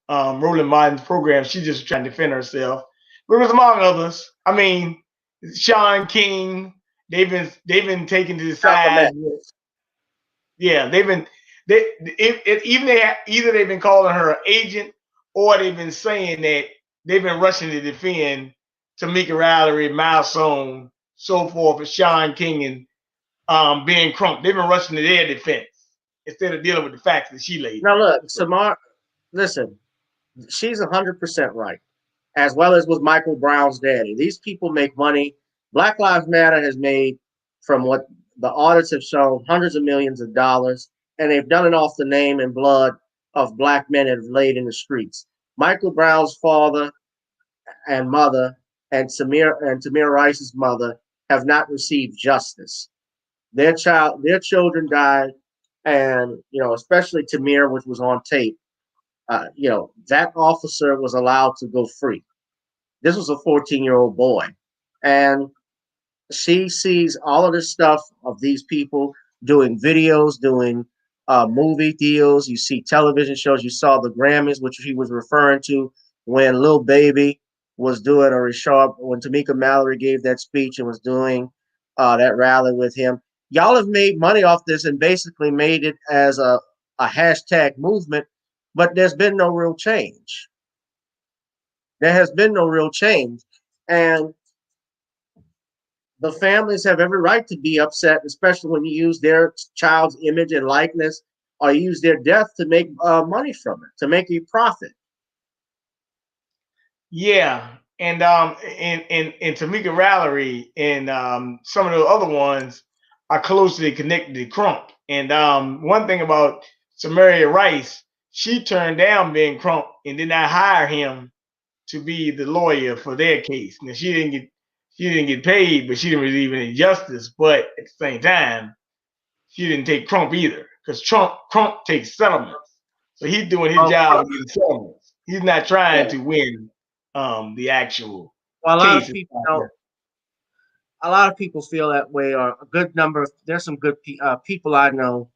on Roland Martin's program. She just trying to defend herself. But it was among others. I mean, Sean King. They've been taken to the Malcolm side. X. Yeah, they've been even either they've been calling her an agent or they've been saying that they've been rushing to defend Tamika Mallory, Milestone, so forth, and Sean King and Ben Crump. They've been rushing to their defense instead of dealing with the facts that she laid Now down. look, So, Samar, listen, she's 100% right, as well as with Michael Brown's daddy. These people make money. Black Lives Matter has made, from what the audits have shown, hundreds of millions of dollars, and they've done it off the name and blood of black men that have laid in the streets. Michael Brown's father and mother and Tamir Rice's mother have not received justice. Their children died, and especially Tamir, which was on tape. That officer was allowed to go free. This was a 14-year-old boy, and she sees all of this stuff of these people doing videos, doing movie deals. You see television shows. You saw the Grammys, which he was referring to when Lil Baby was doing a Richard, when Tamika Mallory gave that speech and was doing that rally with him. Y'all have made money off this and basically made it as a hashtag movement, but there's been no real change. There has been no real change. And The families have every right to be upset, especially when you use their child's image and likeness or use their death to make money from it, to make a profit. Yeah, and Tamika Mallory and some of the other ones are closely connected to Crump. And one thing about Samaria Rice, she turned down being Crump and did not hire him to be the lawyer for their case. Now she didn't get paid, but she didn't receive any justice. But at the same time, she didn't take Crump either, because Crump takes settlements. So he's doing his Well, job getting settlements. He's not yeah. trying to win the actual Well, case. a lot of people feel that way, or a good number. There's some good people I know.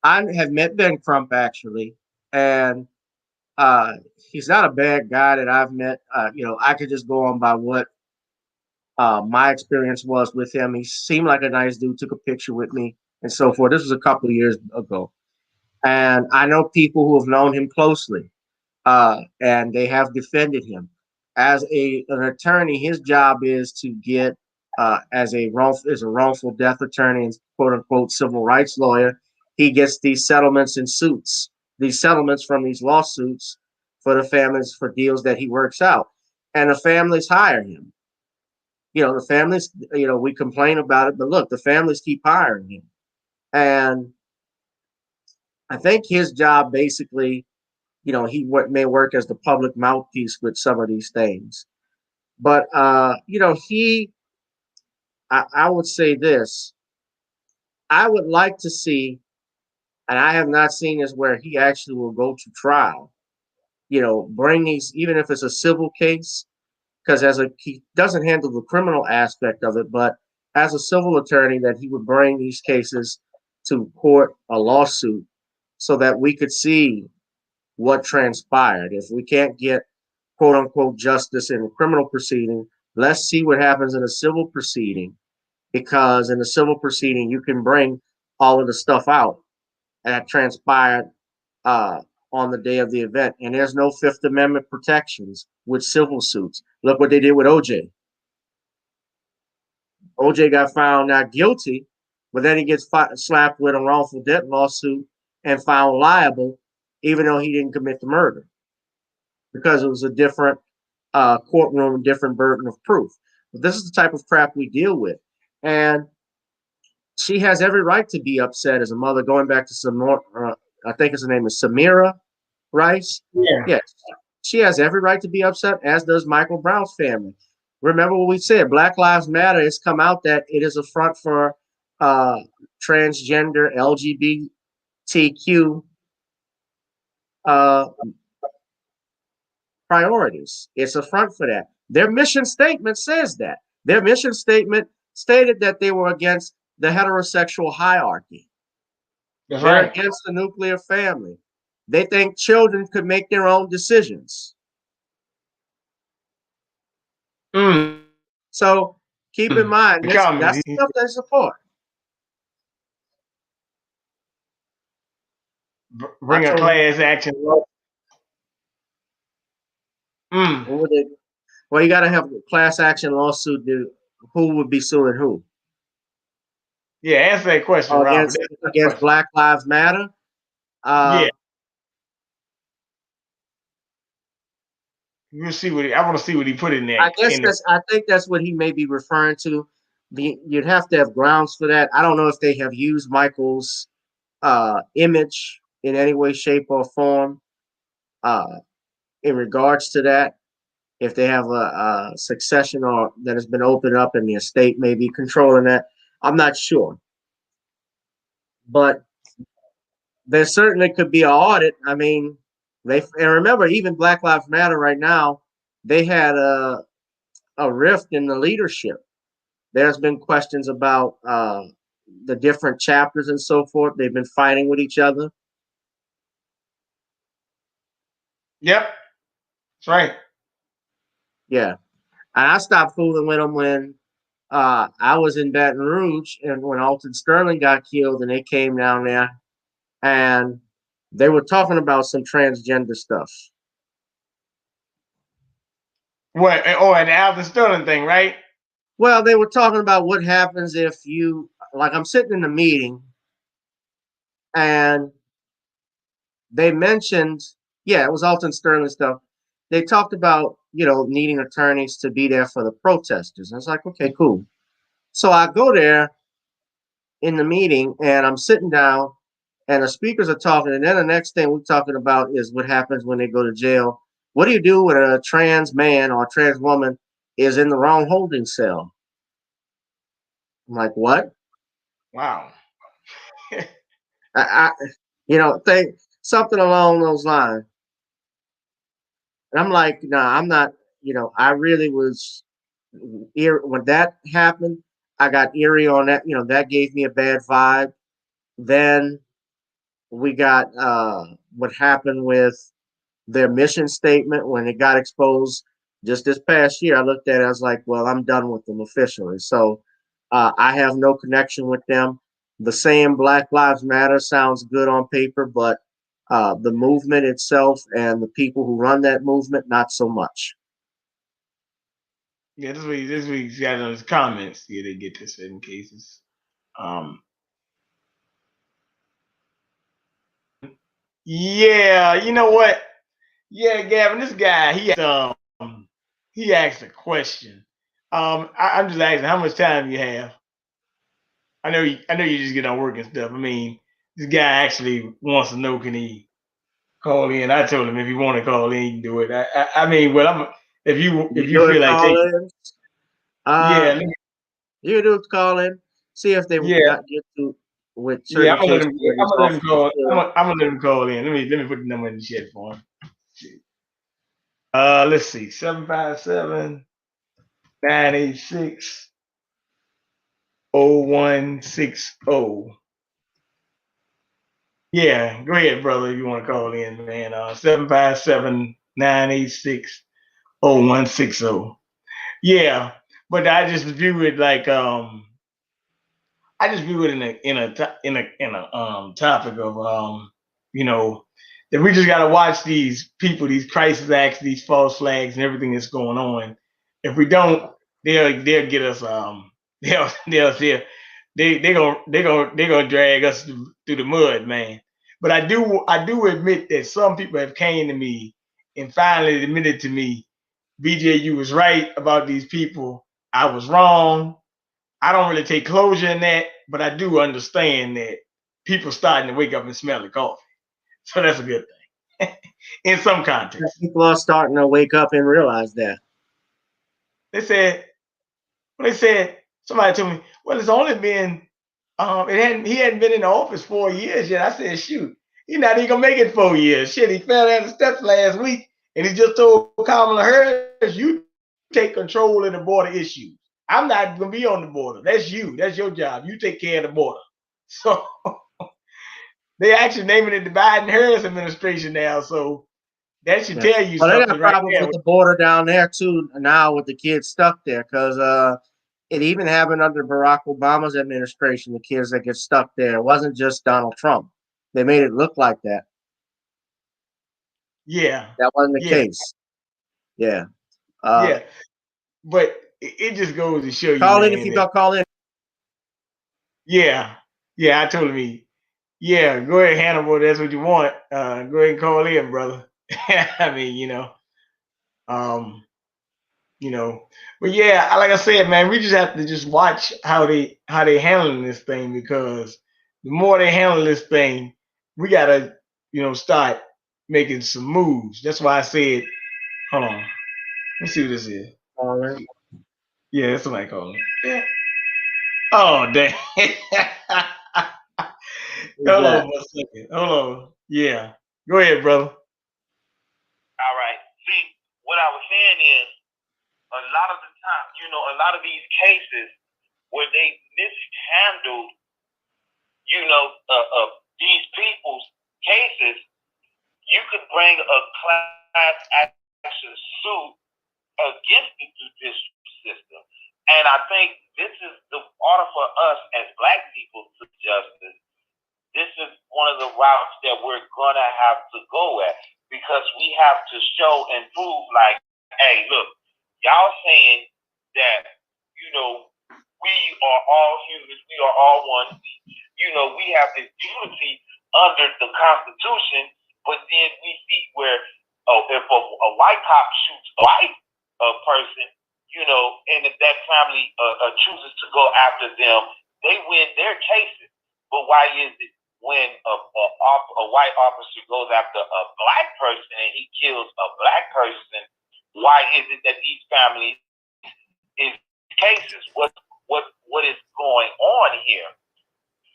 I have met Ben Crump actually, and uh, he's not a bad guy that I've met. I could just go on by what my experience was with him. He seemed like a nice dude. Took a picture with me and so forth. This was a couple of years ago, and I know people who have known him closely, and they have defended him as an attorney. His job is to get as a wrongful death attorney and quote unquote civil rights lawyer. He gets these settlements and suits, these settlements from these lawsuits for the families for deals that he works out, and the families hire him. The families, we complain about it, but look, the families keep hiring him, and I think his job basically, he may work as the public mouthpiece with some of these things. But I would say this: I would like to see, and I have not seen this, where he actually will go to trial. Bring these, even if it's a civil case, because he doesn't handle the criminal aspect of it, but as a civil attorney, that he would bring these cases to court, a lawsuit, so that we could see what transpired. If we can't get quote unquote justice in a criminal proceeding, let's see what happens in a civil proceeding. Because in a civil proceeding, you can bring all of the stuff out that transpired uh, on the day of the event. And there's no Fifth Amendment protections with civil suits. Look what they did with OJ. OJ got found not guilty, but then he gets slapped with a wrongful death lawsuit and found liable, even though he didn't commit the murder, because it was a different courtroom, different burden of proof. But this is the type of crap we deal with. And she has every right to be upset as a mother. Going back to some more, I think his name is Samira Rice. Yeah. Yes, she has every right to be upset, as does Michael Brown's family. Remember what we said: Black Lives Matter has come out that it is a front for transgender LGBTQ uh, priorities. It's a front for that. Their mission statement says that. Their mission statement stated that they were against the heterosexual hierarchy. That's They're right. against the nuclear family. They think children could make their own decisions. Mm. So keep in mind, The comments. that's stuff they support. I Bring a told him, class action. Mm. what would they, well, you got to have a class action lawsuit. Who would be suing who? Yeah, answer that question, Robert. Against Black Lives Matter. Yeah. You see what I want to see what he put in there. I think that's what he may be referring to. You'd have to have grounds for that. I don't know if they have used Michael's image in any way, shape, or form uh, in regards to that. If they have a succession or that has been opened up and the estate may be controlling that, I'm not sure. But there certainly could be an audit. I mean, and remember, even Black Lives Matter right now, they had a rift in the leadership. There's been questions about the different chapters and so forth. They've been fighting with each other. Yep, that's right. Yeah, and I stopped fooling with them when I was in Baton Rouge, and when Alton Sterling got killed, and they came down there, and they were talking about some transgender stuff. What? Oh, and the Alvin Sterling thing, right? Well, they were talking about what happens if you, like, I'm sitting in a meeting and they mentioned, yeah, it was Alton Sterling stuff. They talked about, needing attorneys to be there for the protesters. I was like, okay, cool. So I go there in the meeting and I'm sitting down and the speakers are talking. And then the next thing we're talking about is what happens when they go to jail. What do you do when a trans man or a trans woman is in the wrong holding cell? I'm like, what? Wow. I think something along those lines. And I'm like, no, I'm not, I really was when that happened, I got eerie on that, that gave me a bad vibe. Then we got what happened with their mission statement when it got exposed just this past year. I looked at it, I was like, well, I'm done with them officially. So I have no connection with them. The saying Black Lives Matter sounds good on paper, but the movement itself and the people who run that movement, not so much. Yeah, this week's got those comments. Yeah, they get to certain cases. Yeah, you know what? Yeah, Gavin, this guy, he asked a question. I'm just asking how much time you have. I know you just get on work and stuff. I mean, this guy actually wants to know, can he call in? I told him if you want to call in, you can do it. I mean, well, if You you do it, feel like call taking, in. yeah, You do call in. See if they yeah, got get to with yeah, certain cases where I'm these gonna let him officers call. feel. I'm gonna let him call in. Let me put the number in the chat for him. Let's see, 757-986-0160. Yeah, go ahead, brother, if you want to call in, man. 757-986-0160. Yeah, but I just view it like I just view it in a topic of you know that we just got to watch these people, these crisis acts, these false flags, and everything that's going on. If we don't, they'll get us they'll they gonna drag us through the mud, man. But I do admit that some people have came to me and finally admitted to me, BJ, you was right about these people. I was wrong. I don't really take closure in that, but I do understand that people starting to wake up and smell the coffee. So that's a good thing in some context. People are starting to wake up and realize that. They said, they said, somebody told me, well, it's only been, he hadn't been in the office 4 years yet. I said, shoot, he's not even gonna make it 4 years. Shit, he fell down the steps last week and he just told Kamala Harris, you take control of the border issues. I'm not gonna be on the border. That's you. That's your job. You take care of the border. So they actually naming it the Biden Harris administration now. So that should Yeah. tell you Well, they something got right problems there. with the border down there too now with the kids stuck there because it even happened under Barack Obama's administration. The kids that get stuck there, it wasn't just Donald Trump. They made it look like that. Yeah. That wasn't the Yeah. case. Yeah. Yeah. But it just goes to show you, Call in if man, you that got call in. yeah. Yeah, I told him yeah, go ahead, Hannibal, that's what you want. Go ahead and call in, brother. I mean, um, you know, but yeah, like I said, man, we just have to just watch how they handling this thing because the more they handle this thing, we gotta, start making some moves. That's why I said, hold on, let's see what this is. Call in. Yeah, that's somebody calling. Yeah. Oh damn. Who's Hold on that? for a second. Hold on. Yeah. Go ahead, brother. All right. See, what I was saying is a lot of the time, a lot of these cases where they mishandled, these people's cases, you could bring a class action suit against the judicial system. And I think this is the order for us as black people to justice. This is one of the routes that we're gonna have to go at because we have to show and prove, like, hey, look, y'all saying that, we are all humans. We are all one. We have this unity under the Constitution, but then we see where, if a white cop shoots a white person, and if that family chooses to go after them, they win their cases. But why is it when a white officer goes after a black person and he kills a black person, why is it that these families is cases? What is going on here?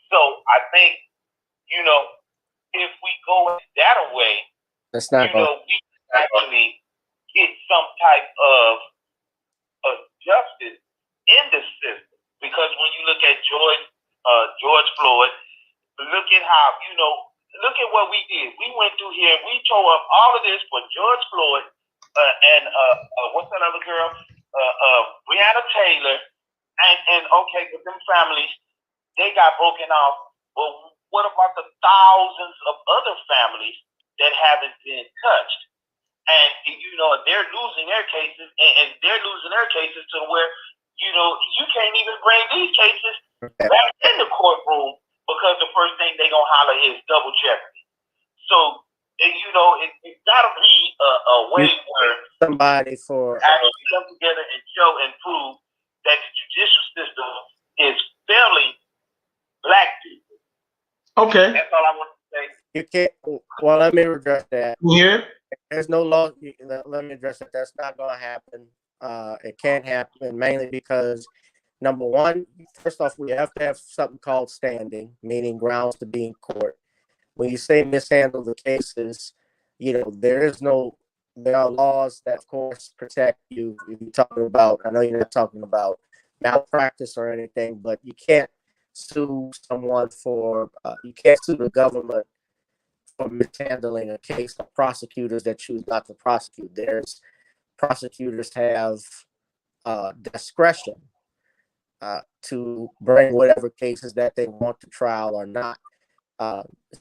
So I think, if we go that way, that's not we actually get some type of justice in the system. Because when you look at George Floyd, look at how, look at what we did. We went through here, we tore up all of this for George Floyd and what's that other girl? Breonna Taylor. And okay, but them families, they got broken off. Well, what about the thousands of other families that haven't been touched? And, they're losing their cases, and they're losing their cases to where, you can't even bring these cases back in the courtroom because the first thing they going to holler is double jeopardy. So, it's got to be a way where somebody for actually come together and show and prove that the judicial system is failing black people. Okay. That's all I want to say. You can't. Well, let me address that. Yeah. There's no law. Let me address it. That's not going to happen. It can't happen mainly because, number one, first off, we have to have something called standing, meaning grounds to be in court. When you say mishandle the cases, there are laws that, of course, protect you. If you're talking about, I know you're not talking about malpractice or anything, but you can't sue someone you can't sue the government for mishandling a case, or prosecutors that choose not to prosecute. Prosecutors have discretion to bring whatever cases that they want to trial or not.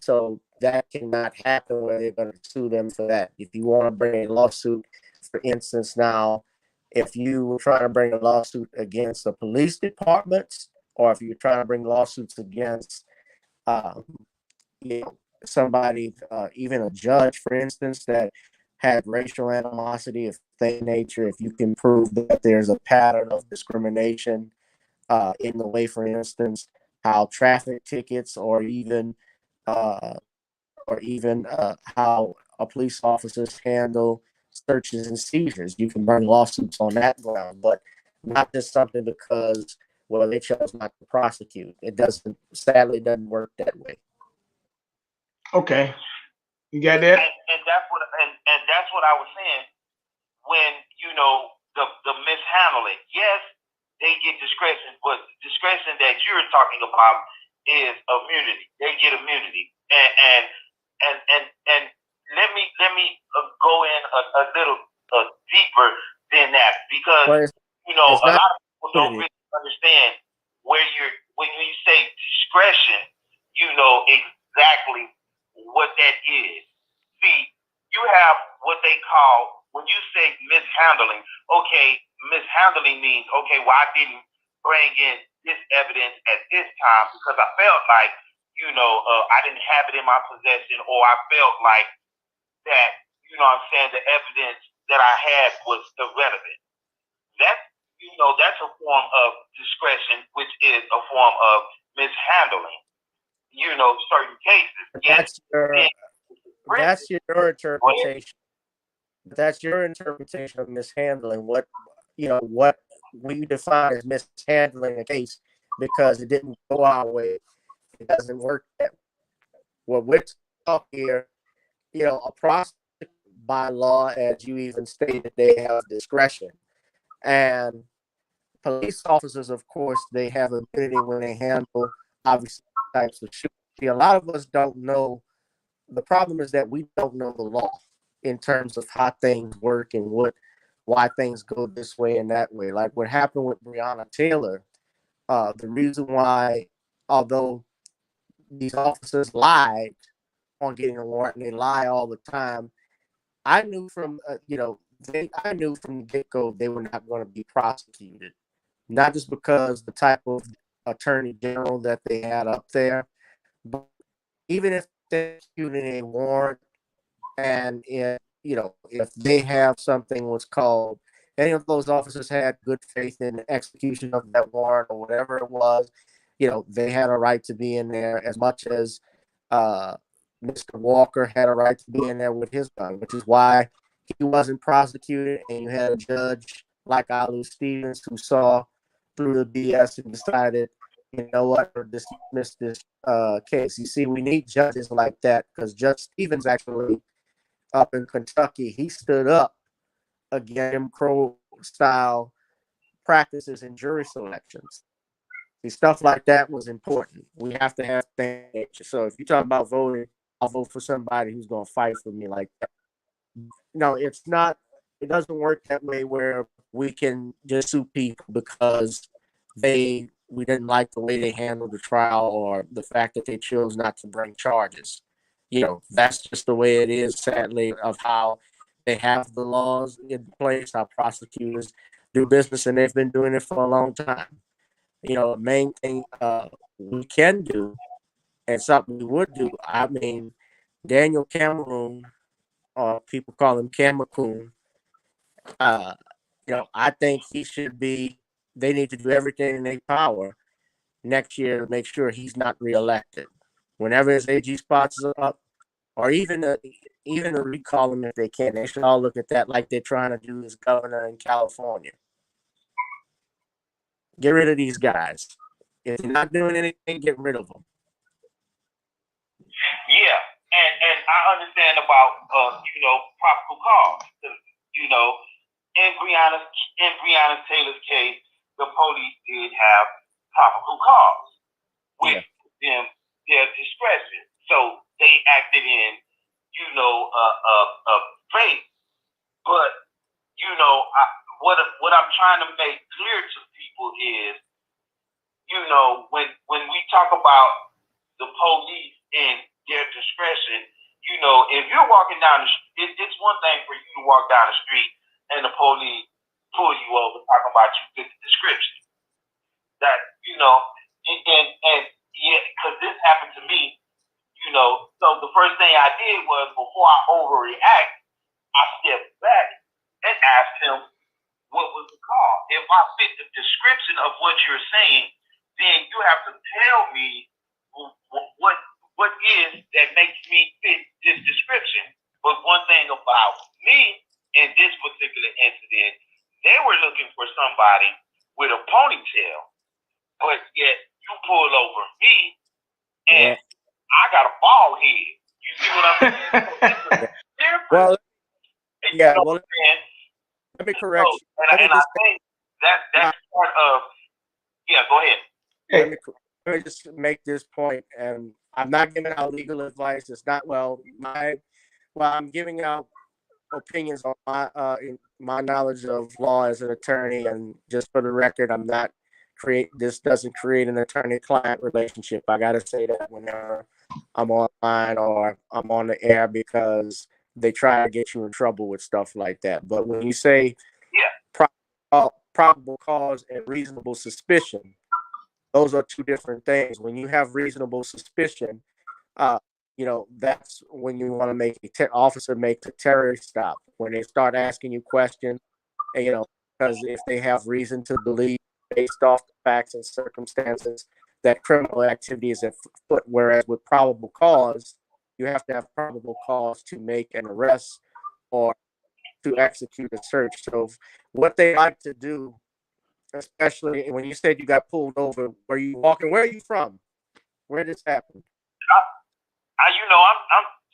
So that cannot happen where they're going to sue them for that. If you want to bring a lawsuit, for instance, now, if you were trying to bring a lawsuit against the police departments, or if you're trying to bring lawsuits against, somebody, even a judge, for instance, that had racial animosity of that nature, if you can prove that there's a pattern of discrimination in the way, for instance, how traffic tickets or even how police officers handle searches and seizures, you can bring lawsuits on that ground, but not just something because, well, they chose not to prosecute. Sadly doesn't work that way. Okay. You got that? And that's what I was saying. When the mishandling, yes, they get discretion, but the discretion that you're talking about is immunity. They get immunity, and let me go in a little deeper than that, because a lot of people don't really understand when you say discretion, exactly what that is. See, you have what they call, when you say mishandling, okay, mishandling means, okay, well, I didn't bring in this evidence at this time because I felt like, I didn't have it in my possession, or I felt like that, the evidence that I had was irrelevant. That's a form of discretion, which is a form of mishandling, certain cases. That's your interpretation. That's your interpretation of mishandling. What we define as mishandling a case because it didn't go our way. It doesn't work that way. What we're talking here, a prosecutor by law, as you even stated, they have discretion. And police officers, of course, they have immunity when they handle obviously types of shooting. A lot of us don't know. The problem is that we don't know the law in terms of how things work and why things go this way and that way. Like what happened with Breonna Taylor, the reason why, although these officers lied on getting a warrant and they lie all the time, I knew from I knew from the get-go they were not going to be prosecuted not just because the type of attorney general that they had up there, but even if they're executing a warrant, and if they have something what's called, any of those officers had good faith in the execution of that warrant or whatever it was, they had a right to be in there as much as uh, Mr. Walker had a right to be in there with his gun, which is why he wasn't prosecuted. And you had a judge like Alu Stevens who saw through the BS and decided, you know what, or dismiss this case. You see, we need judges like that because Judge Stevens actually up in Kentucky, he stood up against Jim Crow style practices and jury selections. See, stuff like that was important. We have to have things. So if you're talking about voting, I'll vote for somebody who's going to fight for me like that. No, it's not. It doesn't work that way where we can just sue people because we didn't like the way they handled the trial or the fact that they chose not to bring charges. That's just the way it is, sadly, of how they have the laws in place, how prosecutors do business, and they've been doing it for a long time. The main thing we can do and something we would do, I mean, Daniel Cameron, or people call him Camecoon, I think they need to do everything in their power next year to make sure he's not reelected. Whenever his AG spots are up, or even to recall him if they can, they should all look at that like they're trying to do as governor in California. Get rid of these guys. If they're not doing anything, get rid of them. Yeah, and I understand about probable cause. In Breonna Taylor's case, the police did have probable cause with them their discretion, so they acted in faith. But what I'm trying to make clear to people is, when we talk about the police and their discretion, if you're walking down the street, it's one thing for you to walk down the street and the police pull you over talking about you fit the description. That, and yeah, because this happened to me, so the first thing I did was, before I overreact, I stepped back and asked him what was the call. If I fit the description of what you're saying, then you have to tell me what is that makes me fit this description. But one thing about me in this particular incident, they were looking for somebody with a ponytail, but yet you pull over me and I got a bald head. You see what I'm saying? Well, let me correct you. And I think that's part of. Yeah, go ahead. Let me just make this point, and I'm not giving out legal advice. It's not I'm giving out opinions on my knowledge of law as an attorney, and just for the record, this doesn't create an attorney-client relationship. I got to say that whenever I'm online or I'm on the air, because they try to get you in trouble with stuff like that. But when you say probable cause and reasonable suspicion, those are two different things. When you have reasonable suspicion, that's when you want to make officer make the terrorist stop. When they start asking you questions, and, because if they have reason to believe based off the facts and circumstances that criminal activity is afoot, whereas with probable cause, you have to have probable cause to make an arrest or to execute a search. So what they like to do, especially when you said you got pulled over, were you walking? Where are you from? Where did this happen? I'm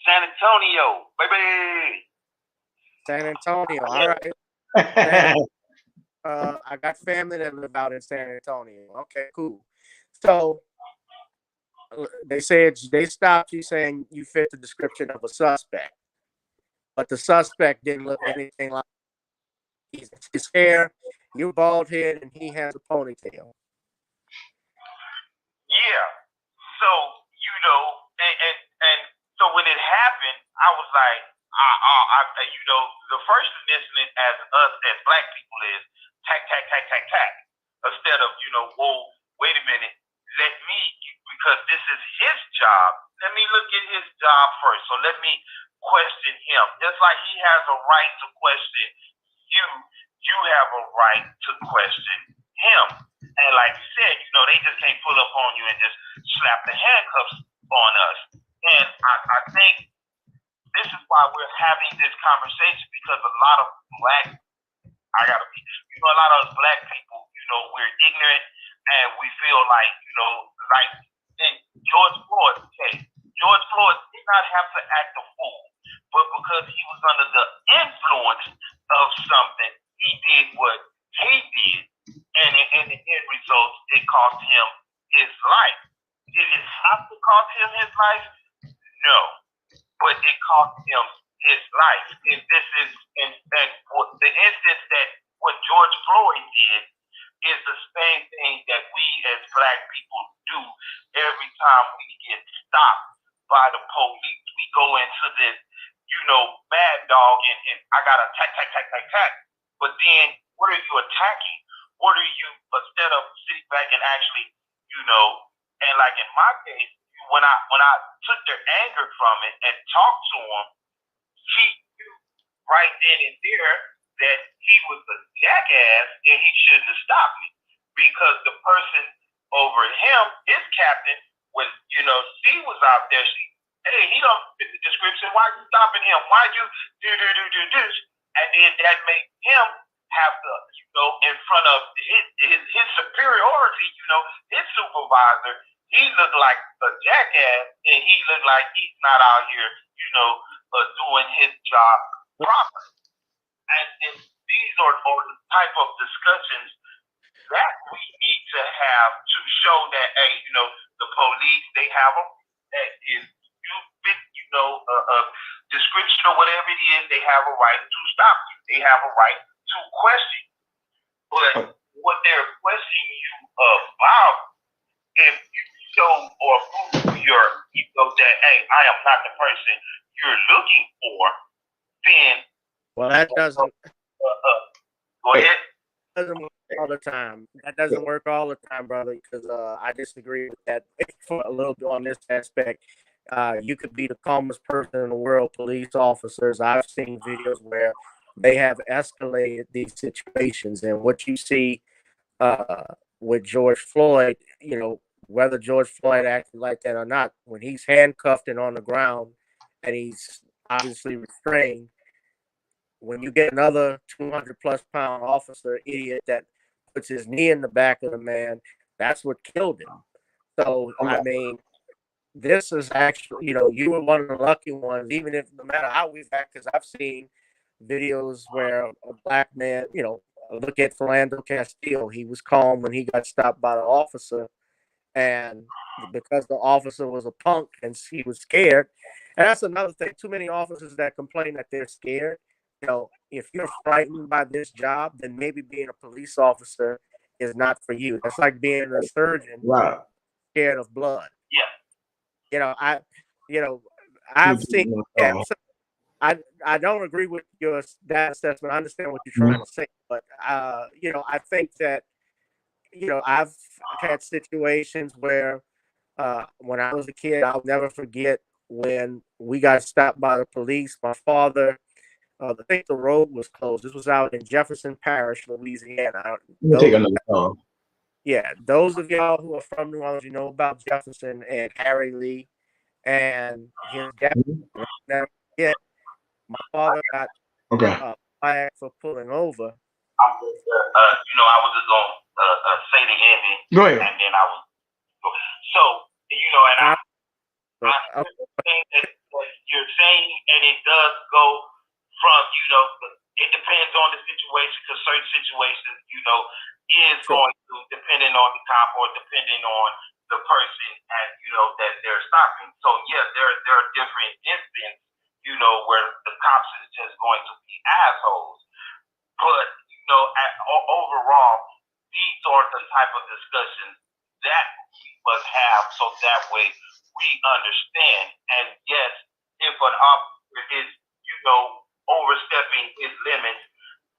San Antonio, baby. San Antonio, all right. I got family that live out in San Antonio. Okay, cool. So they stopped you saying you fit the description of a suspect, but the suspect didn't look anything like his hair. You're bald head, and he has a ponytail. Yeah. So and so when it happened, I was like, the first incident as us as black people is tack tack tack tack tack, a step instead of, whoa, wait a minute, let me, because this is his job, let me look at his job first. So let me question him. Just like he has a right to question you, you have a right to question him. And like you said, they just can't pull up on you and just slap the handcuffs on us. And I think this is why we're having this conversation, because a lot of a lot of black people, we're ignorant and we feel like, like in George Floyd's case, George Floyd did not have to act a fool, but because he was under the influence of something, he did what he did. And in the end result, it cost him his life. Did it have to cost him his life? No. But it cost him his life. And this is, the instance that what George Floyd did is the same thing that we as black people do every time we get stopped by the police. We go into this, mad dog, and I got to attack. But then, what are you attacking? What are you, instead of sitting back and actually, and like in my case, when I took their anger from it and talked to him, he knew right then and there that he was a jackass and he shouldn't have stopped me, because the person over him, his captain, was, she was out there. Hey, he don't fit the description. Why are you stopping him? Why you do this? And then that made him have to, in front of his superiority, his supervisor, he looked like a jackass, and he looked like he's not out here, doing his job properly. And these are the type of discussions that we need to have to show that, hey, the police, they have them, that is, a description or whatever it is, they have a right to stop you. They have a right to question. But what they're questioning you about, if you show or prove your ego that, hey, I am not the person you're looking for, then that doesn't. Go ahead. Doesn't work all the time. That doesn't work all the time, brother, because I disagree with that for a little bit on this aspect. You could be the calmest person in the world, police officers. I've seen videos where they have escalated these situations, and what you see with George Floyd, whether George Floyd acted like that or not, when he's handcuffed and on the ground and he's obviously restrained, when you get another 200-plus-pound officer idiot that puts his knee in the back of the man, that's what killed him. So, I mean, this is actually, you were one of the lucky ones, even if no matter how we've acted, because I've seen videos where a black man, look at Philando Castile. He was calm when he got stopped by the officer, and because the officer was a punk and he was scared. And that's another thing. Too many officers that complain that they're scared. If you're frightened by this job, then maybe being a police officer is not for you. That's like being a surgeon, right, scared of blood. Yeah. I've seen. Yeah, so I don't agree with that assessment. I understand what you're trying to say, but I think that I've had situations where when I was a kid, I'll never forget when we got stopped by the police. My father. I think the road was closed. This was out in Jefferson Parish, Louisiana. Take another call. Yeah, those of y'all who are from New Orleans, you know about Jefferson and Harry Lee and his dad. Never forget, my father got fired for pulling over. I was just going to say the ending. Go ahead. And then I was. So, and I understand that what you're saying, and it does go from, it depends on the situation, because certain situations, is going to, depending on the cop or depending on the person, and, that they're stopping. So, yeah, there are different instances, where the cops is just going to be assholes. But, overall, these are the type of discussions that we must have, so that way we understand. And yes, if an officer is, overstepping his limits,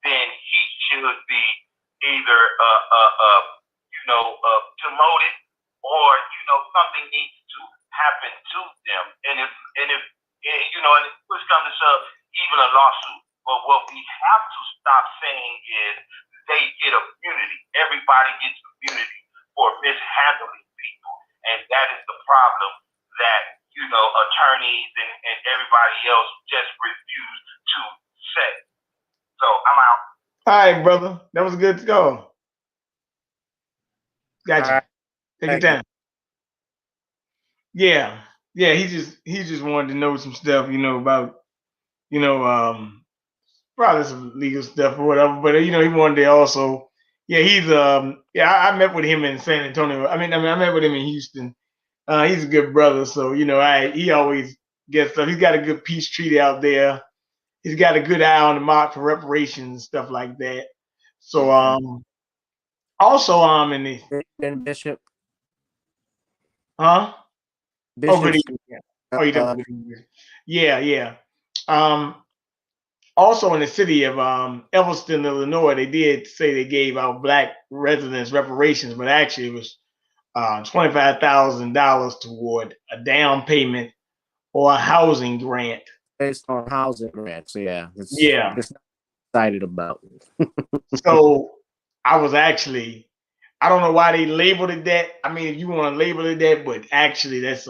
then he should be either, and push comes to shove, even a lawsuit. But what we have to stop saying is they get immunity. Everybody gets immunity for mishandling people. And that is the problem that, attorneys and everybody else just refuse to say. So I'm out. All right, brother. That was good to go. Gotcha. Right. Take your time. Yeah. Yeah, he just wanted to know some stuff, about, probably some legal stuff or whatever. But he wanted to also, he's I met with him in San Antonio. I met with him in Houston. He's a good brother, so he always gets stuff. He's got a good peace treaty out there. He's got a good eye on the mark for reparations and stuff like that. So also in the Bishop. huh? Bishop. Oh, good evening. Oh, you definitely. Yeah. Also in the city of Evanston, Illinois, they did say they gave out black residents reparations, but actually it was $25,000 toward a down payment or a housing grant. Based on housing grants, yeah. It's not excited about. So I was actually, I don't know why they labeled it that. I mean, if you want to label it that, but actually that's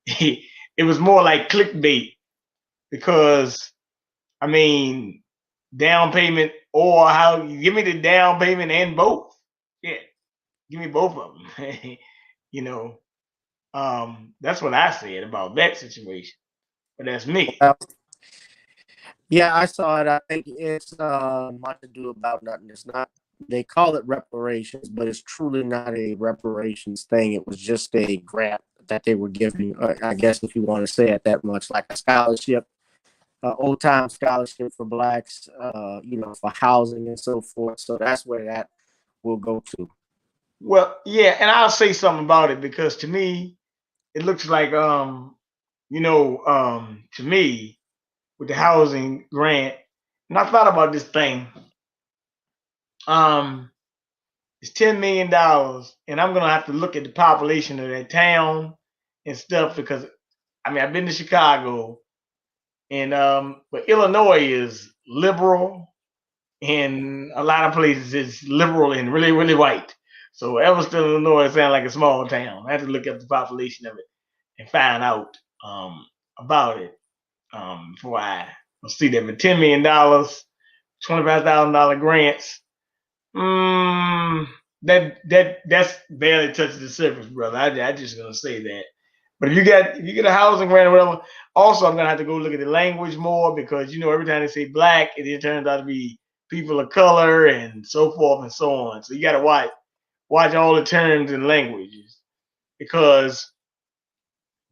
it was more like clickbait because down payment or how you give me the down payment and both. Yeah, give me both of them. That's what I said about that situation. But that's me. Yeah, I saw it. I think it's much ado about nothing. It's not. They call it reparations, but it's truly not a reparations thing. It was just a grant that they were giving. I guess if you want to say it that much, like a scholarship, old time scholarship for blacks. For housing and so forth. So that's where that will go to. Well, yeah, and I'll say something about it because to me, it looks like to me with the housing grant, and I thought about this thing. It's $10 million, and I'm gonna have to look at the population of that town and stuff because I've been to Chicago, and but Illinois is liberal, and a lot of places it's liberal and really, really white. So Evanston, Illinois sounds like a small town. I have to look up the population of it and find out about it before I see that. But $10 million, $25,000 grants. That's barely touches the surface, brother. I just gonna say that. But if you get a housing grant or whatever, also I'm gonna have to go look at the language more because every time they say black, it turns out to be people of color and so forth and so on. So you gotta watch all the terms and languages because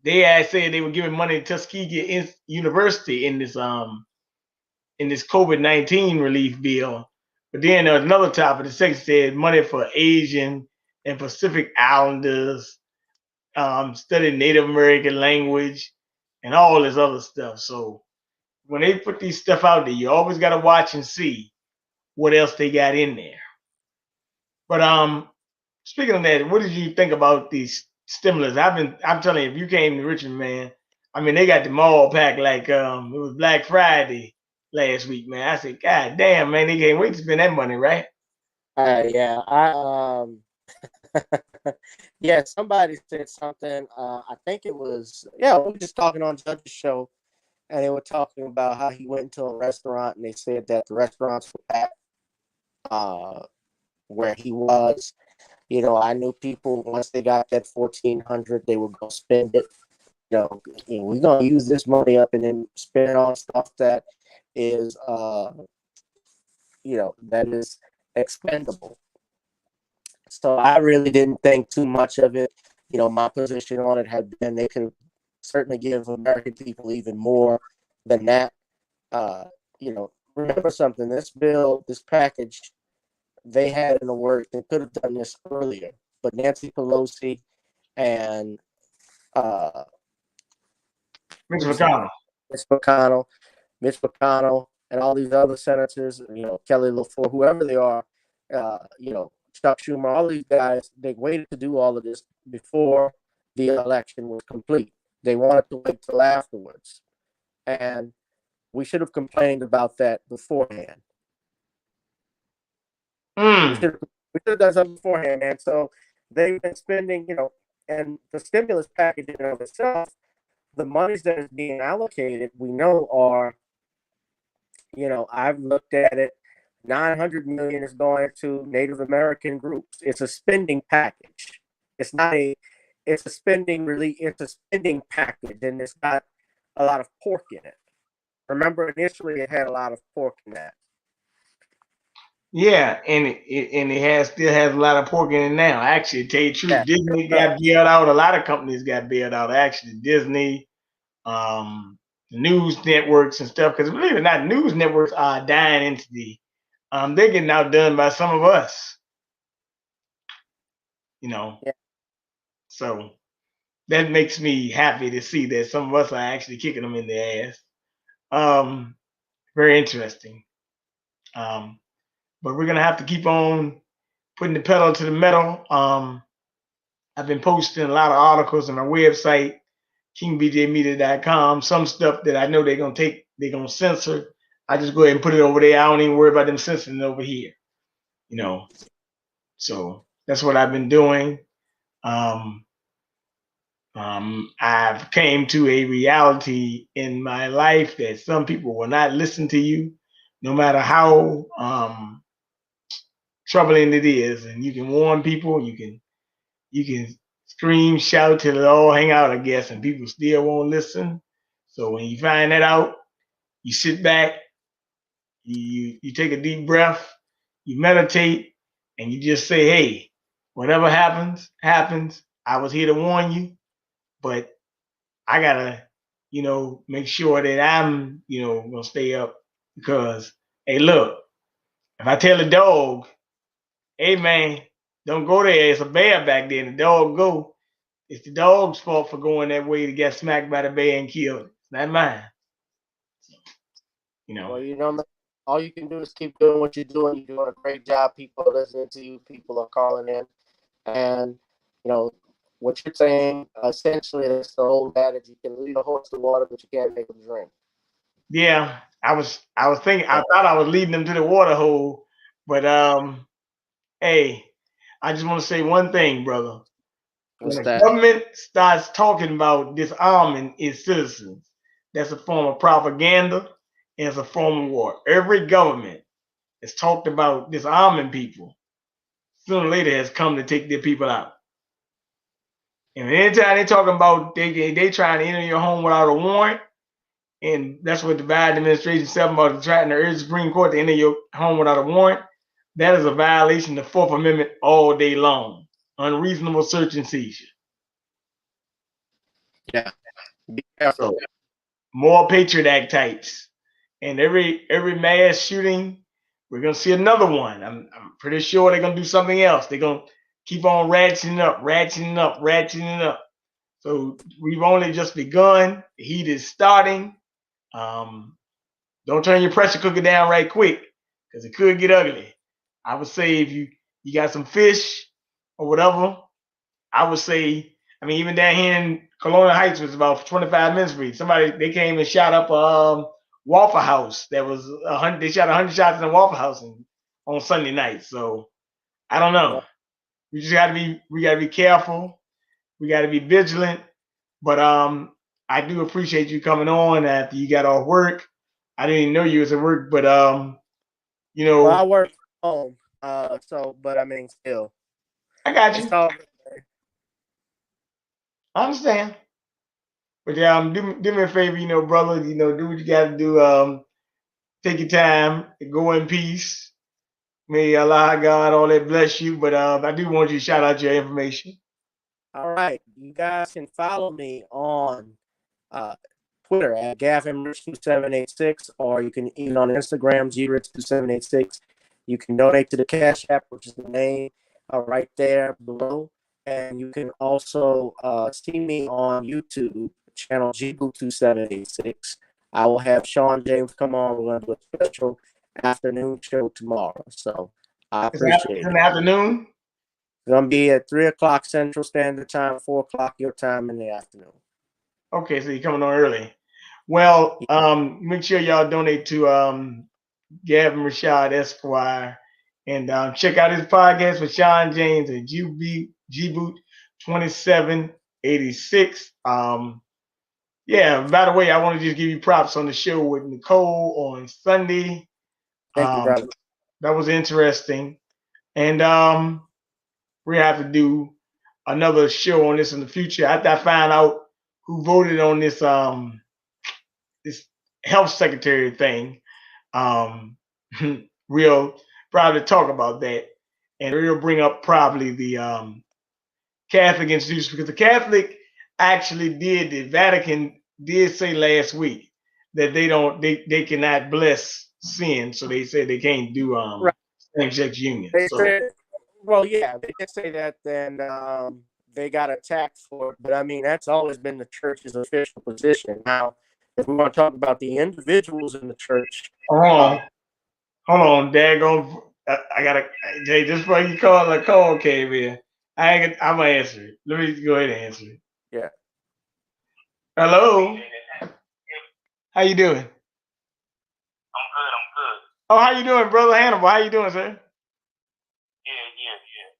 they had said they were giving money to Tuskegee University in this COVID-19 relief bill. But then there was another topic. The section said money for Asian and Pacific Islanders, studying Native American language, and all this other stuff. So when they put these stuff out there, you always got to watch and see what else they got in there. But speaking of that, what did you think about these stimulus? I'm telling you, if you came to Richmond, man, they got the mall packed like it was Black Friday last week, man. I said, God damn, man, they can't wait to spend that money, right? Yeah, yeah, somebody said something. I think it was, we were just talking on Judge's show, and they were talking about how he went into a restaurant, and they said that the restaurants were packed where he was. I knew people, once they got that $1,400, they would go spend it. We're going to use this money up and then spend it on stuff that is, that is expendable. So I really didn't think too much of it. My position on it had been they can certainly give American people even more than that. Remember something, this bill, this package, they had in the works. They could have done this earlier. But Nancy Pelosi and Mitch McConnell, and all these other senators, Kelly LaFleur, whoever they are, Chuck Schumer, all these guys, they waited to do all of this before the election was complete. They wanted to wait till afterwards. and we should have complained about that beforehand. We should have done something beforehand, man. So they've been spending, and the stimulus package in and of itself, the monies that is being allocated, we know are, I've looked at it. 900 million is going to Native American groups. It's a spending package. It's not it's a spending package, and it's got a lot of pork in it. Remember, initially it had a lot of pork in that. Yeah, and it still has a lot of pork in it now. Actually, to tell you the truth, Disney got bailed out. A lot of companies got bailed out. Actually, Disney, news networks and stuff. Because believe it or not, news networks are dying into they're getting outdone by some of us. Yeah. So that makes me happy to see that some of us are actually kicking them in the ass. Very interesting. But we're gonna have to keep on putting the pedal to the metal. I've been posting a lot of articles on my website, kingbjmedia.com. Some stuff that I know they're gonna censor. I just go ahead and put it over there. I don't even worry about them censoring it over here. So that's what I've been doing. I've came to a reality in my life that some people will not listen to you, no matter how troubling it is. And you can warn people, you can scream, shout till it all hang out, I guess, and people still won't listen. So when you find that out, you sit back, you take a deep breath, you meditate, and you just say, hey, whatever happens, happens. I was here to warn you, but I gotta, make sure that I'm, gonna stay up because, hey, look, if I tell a dog, hey man, don't go there. It's a bear back there. The dog go. It's the dog's fault for going that way to get smacked by the bear and killed. It's not mine. Well, all you can do is keep doing what you're doing. You're doing a great job. People are listening to you. People are calling in, and what you're saying essentially is the old adage: you can lead a horse to water, but you can't make him drink. Yeah, I was thinking. I thought I was leading them to the water hole, but hey, I just want to say one thing, brother. When the government starts talking about disarming its citizens, that's a form of propaganda and it's a form of war. Every government has talked about disarming people. Sooner or later has come to take their people out. And anytime they're talking about they trying to enter your home without a warrant, and that's what the Biden administration said about trying to urge the Supreme Court to enter your home without a warrant, that is a violation of the Fourth Amendment all day long. Unreasonable search and seizure. Yeah. Be careful. So, more Patriot Act types. And every mass shooting, we're gonna see another one. I'm pretty sure they're gonna do something else. They're gonna keep on ratcheting up. So we've only just begun. The heat is starting. Don't turn your pressure cooker down right quick because it could get ugly. I would say if you got some fish or whatever, I would say, even down here in Colonial Heights was about 25 minutes for somebody, they came and shot up Waffle House. That was 100. They shot 100 shots in a Waffle House on Sunday night. So I don't know. We just gotta be careful. We gotta be vigilant. But I do appreciate you coming on after you got off work. I didn't even know you was at work, but Well, I work from home, but still. I got you. I understand. But yeah, do me a favor, brother, do what you gotta do. Take your time, go in peace. May Allah God all that bless you. But I do want you to shout out your information. All right. You guys can follow me on Twitter at GavinRich2786, or you can even on Instagram, GRich2786. You can donate to the Cash App, which is the name right there below. And you can also see me on YouTube, channel GBoo2786. I will have Sean James come on. We're going to do a special afternoon show tomorrow. So I appreciate it. It's in the afternoon? It's going to be at 3 o'clock Central Standard Time, 4 o'clock your time in the afternoon. Okay, so you're coming on early. Well, make sure y'all donate to Gavin Rashad Esquire, and check out his podcast with Sean James and G Boot 2786. Yeah, by the way, I want to just give you props on the show with Nicole on Sunday. Thank you, brother. That was interesting. And we have to do another show on this in the future after I find out who voted on this this health secretary thing. We'll probably talk about that, and we'll bring up probably the Catholic institutions, because the Catholic actually did, the Vatican did say last week that they cannot bless sin, so they said they can't do Right. same-sex union. They So said, well, yeah, they did say that, then they got attacked for it. But I mean, that's always been the church's official position. Now, if we want to talk about the individuals in the church, hold on, daggone, I gotta, Jay, just before you call a call came in, I'm gonna answer it. Let me go ahead and answer it. yeah. Hello, how you doing? I'm good. Oh, how you doing, brother Hannibal? How you doing, sir? Yeah.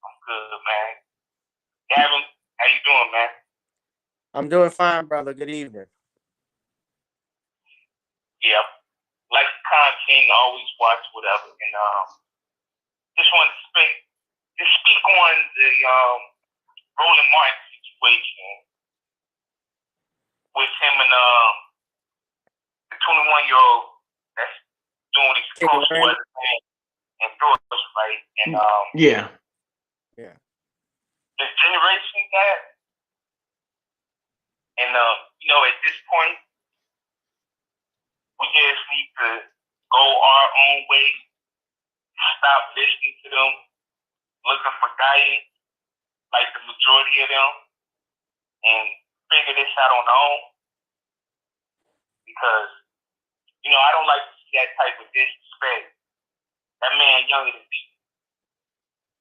I'm good, man. Gavin, how you doing, man? I'm doing fine, brother. Good evening. Yeah. Like the content, always watch whatever. And just want to speak on the Roland Martin situation with him and the 21-year-old that's doing what he's supposed to do and George, right? And yeah. the generation gap, and at this point, we just need to go our own way, stop listening to them, looking for guidance, like the majority of them, and figure this out on our own. Because, I don't like to see that type of disrespect. That man younger than me,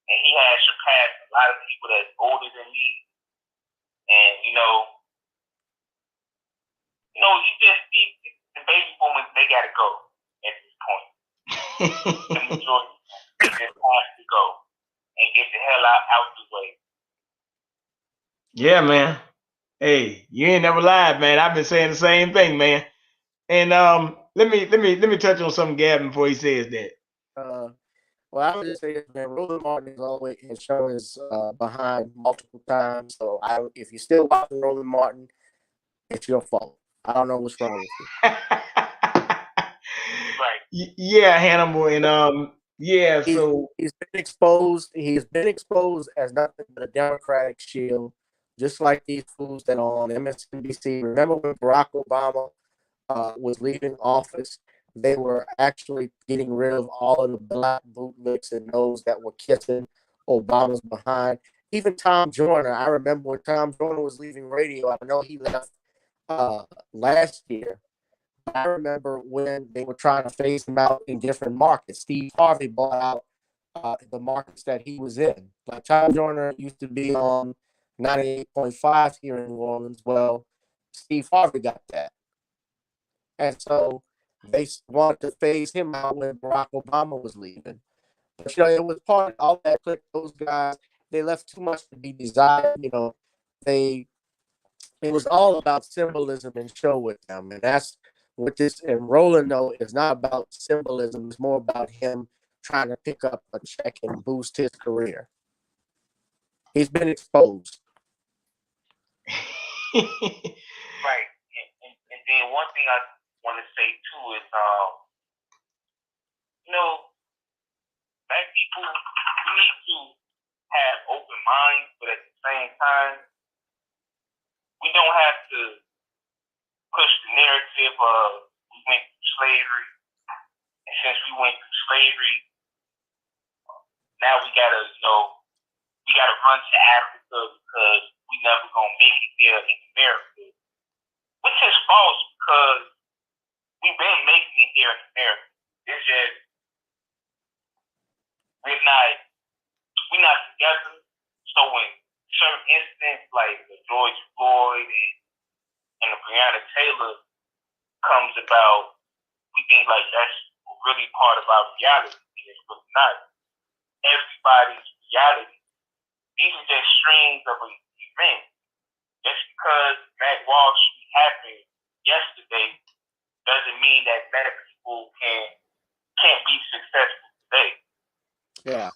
and he has surpassed a lot of people that's older than me. And, you just see the baby boomers, they got to go at this point. The majority just has to go and get the hell out the way. Yeah, man. Hey, you ain't never lied, man. I've been saying the same thing, man. And let me touch on something, Gavin, before he says that. Well, I would just say this, man. Roland Martin is always has shown his behind multiple times. So if you're still watching Roland Martin, it's your fault. I don't know what's wrong with you. Right. Yeah, Hannibal, and he's been exposed. He's been exposed as nothing but a Democratic shield, just like these fools that are on MSNBC. Remember when Barack Obama was leaving office? They were actually getting rid of all of the black bootlicks and those that were kissing Obama's behind. Even Tom Joyner. I remember when Tom Joyner was leaving radio. I know he left last year. I remember when they were trying to phase him out in different markets. Steve Harvey bought out the markets that he was in. Like Tom Joyner used to be on 98.5 here in New Orleans. Well, Steve Harvey got that. And so they wanted to phase him out when Barack Obama was leaving. But, it was part of all that clique. Those guys, they left too much to be desired. It was all about symbolism and show with them. And that's what this, and Roland, though, is not about symbolism. It's more about him trying to pick up a check and boost his career. He's been exposed. Right. And then one thing I want to say, too, is, black people, we need to have open minds, but at the same time, we don't have to push the narrative of we went through slavery, and since we went through slavery, now we gotta run to Africa because we never gonna make it here in America, which is false because we've been making it here in America. It's just we're not together. So in certain instances like the George Floyd and the Breonna Taylor, comes about, we think like that's really part of our reality, and it's really not. Everybody's reality. These are just streams of an event. Just because Black Wall Street happened yesterday doesn't mean that Black people can't be successful today. Yeah.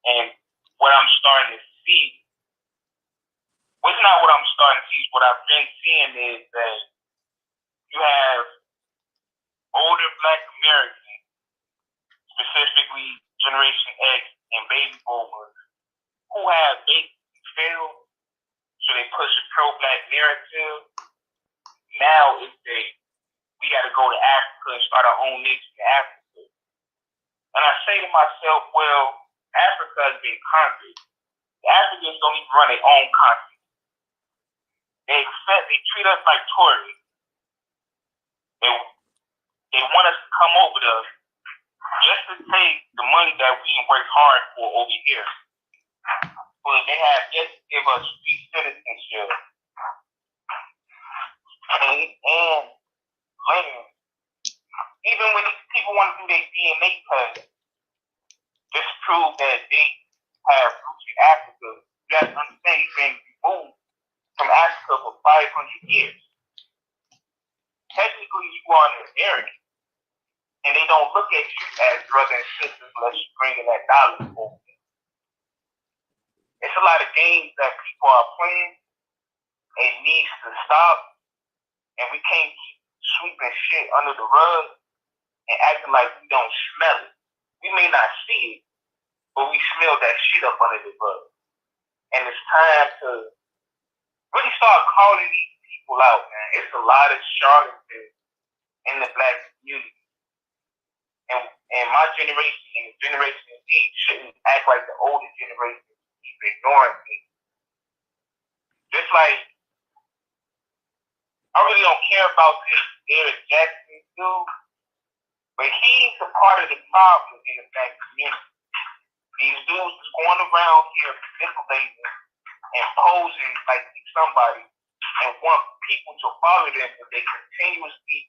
And what I'm starting to see, well, it's not what I'm starting to see, what I've been seeing is that you have older Black Americans, specifically Generation X and baby boomers, who have basically failed, so they push a pro-Black narrative. Now it's we got to go to Africa and start our own nation in Africa. And I say to myself, well, Africa has been conquered. The Africans don't even run their own country. They treat us like tourists. They want us to come over there just to take the money that we work hard for over here. But they have yet to give us free citizenship. And land. Even when these people want to do their DNA test, just to prove that they have roots in Africa, you have to understand you've been removed from Africa for 500 years. Technically, you are an American, and they don't look at you as brothers and sisters unless you bring in that dollar over there. It's a lot of games that people are playing. It needs to stop, and we can't keep sweeping shit under the rug and acting like we don't smell it. We may not see it, but we smell that shit up under the rug. And it's time to really start calling these people out, man. It's a lot of charlatans in the Black community. And my generation and the generation of Z shouldn't act like the older generation keep ignoring things. Just like, I really don't care about this Derek Jackson dude, but he's a part of the problem in the Black community. These dudes is going around here manipulating and posing like somebody and want people to follow them, but they continuously,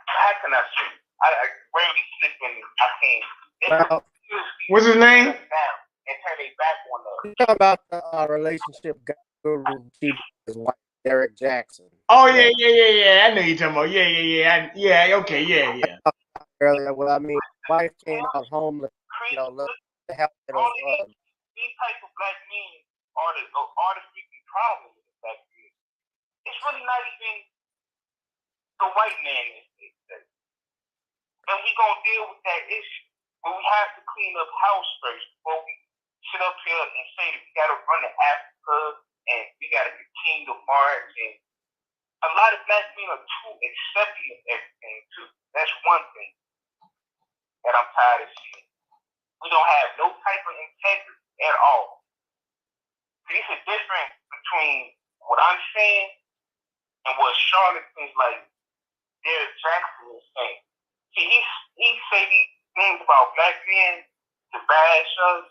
how can I say? I rarely slip in, I can't. Well, what's his name? And turn their back on us. You talk about the relationship guru chief is white Derek Jackson. Oh yeah. I know you're talking about. Yeah. Okay, yeah. Earlier, well, I mean, wife came out homeless. Look the help of these types of Black men are the freaking problem with the Black men. It's really not even the white man in this case. And we gonna deal with that issue. But we have to clean up house first before we sit up here and say that we gotta run to Africa and we gotta continue to march. And a lot of Black men are too accepting of everything too. That's one thing that I'm tired of seeing. We don't have no type of integrity at all. There's a difference between what I'm saying and what charlatans like Derek Jackson is saying. See, he say these things about Black men to bash us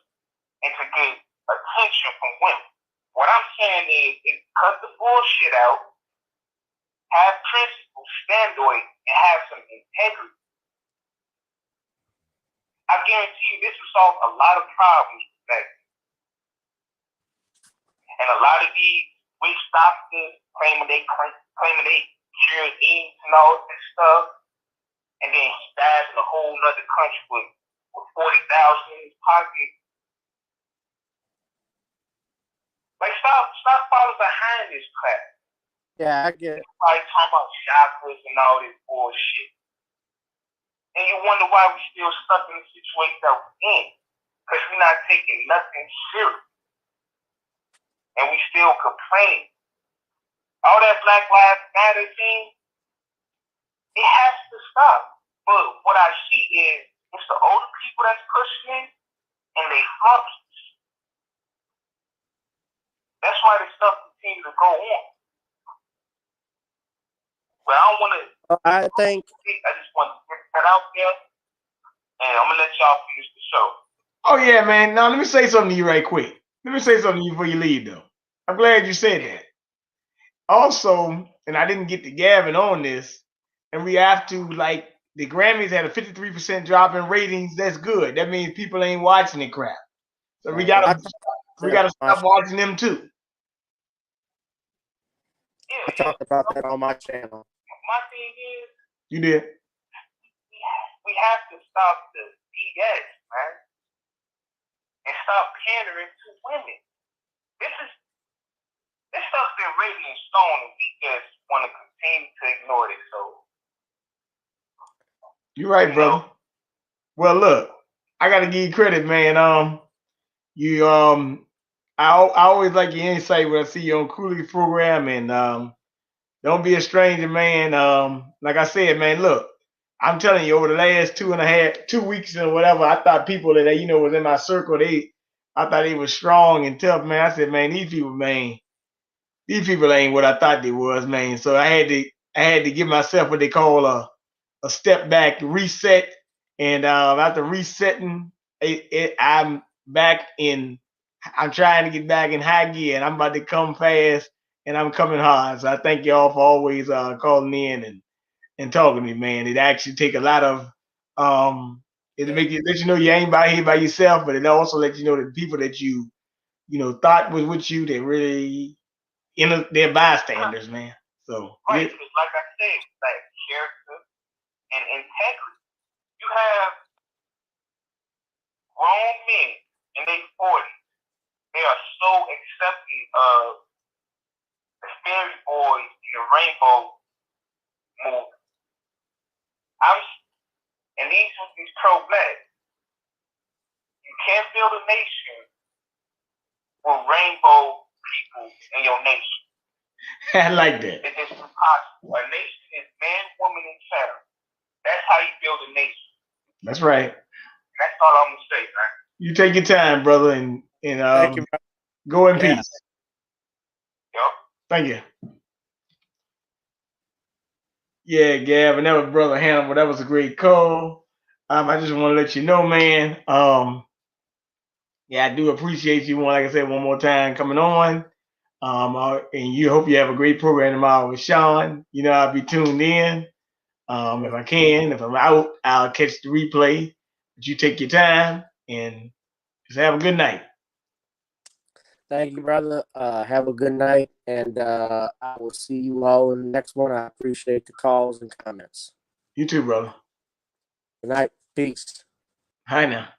and to get attention from women. What I'm saying is cut the bullshit out, have principles, stand on it, and have some integrity. I guarantee you this will solve a lot of problems with Black men. And a lot of these witch doctors claiming they cure AIDS and all this stuff, and then he dies in a whole other country with 40,000 in his pocket. Like, stop following behind this crap. Yeah, I get it. Everybody talking about chakras and all this bullshit. And you wonder why we still stuck in the situation that we're in. Because we're not taking nothing serious. And we still complain. All that Black Lives Matter thing, it has to stop. But what I see is it's the older people that's pushing it and they flunkies. That's why this stuff continues to go on. But I don't want to. I think. I just want to get that out there, and I'm gonna let y'all finish the show. Oh yeah, man. Now let me say something to you right quick. Let me say something to you before you leave, though. I'm glad you said that. Also, and I didn't get to Gavin on this, and we have to, like, the Grammys had a 53% drop in ratings. That's good. That means people ain't watching the crap. So we gotta stop watching them too. I talked about that on my channel. My thing is, You did. we have to stop the BS, man, and stop pandering to women. This stuff's been written in stone, and we just want to continue to ignore it. So You're right, brother. Well, look, I gotta give you credit, man. I always like your insight when I see you on Cooley's program, and don't be a stranger, man. Like I said, man, look, I'm telling you, over the last 2 weeks and whatever, I thought people that was in my circle, I thought they were strong and tough, man. I said, man, these people ain't what I thought they was, man. So I had to give myself what they call a step back, reset, and after resetting, I'm back in. I'm trying to get back in high gear, and I'm about to come fast, and I'm coming hard. So I thank y'all for always calling in and talking to me, man. It actually take a lot of it make you let you know you ain't by here by yourself, but it also lets you know that the people that you thought was with you, they really they're bystanders, man. So right, like I said, like character and integrity. You have grown men in their 40s. They are so accepting of the fairy boys and the rainbow movement. And these pro-black. You can't build a nation with rainbow people in your nation. I like that. It is impossible. A nation is man, woman, and child. That's how you build a nation. That's right. That's all I'm gonna say, man. You take your time, brother, and Thank you, go in peace. Yep. Thank you. Yeah, Gavin, that was Brother Hannibal. That was a great call. I just want to let you know, man. Yeah, I do appreciate you. Like I said, one more time coming on. And you hope you have a great program tomorrow with Sean. I'll be tuned in. If I can, if I'm out, I'll catch the replay. But you take your time and just have a good night. Thank you, brother. Have a good night, and I will see you all in the next one. I appreciate the calls and comments. You too, brother. Good night. Peace. Hi now.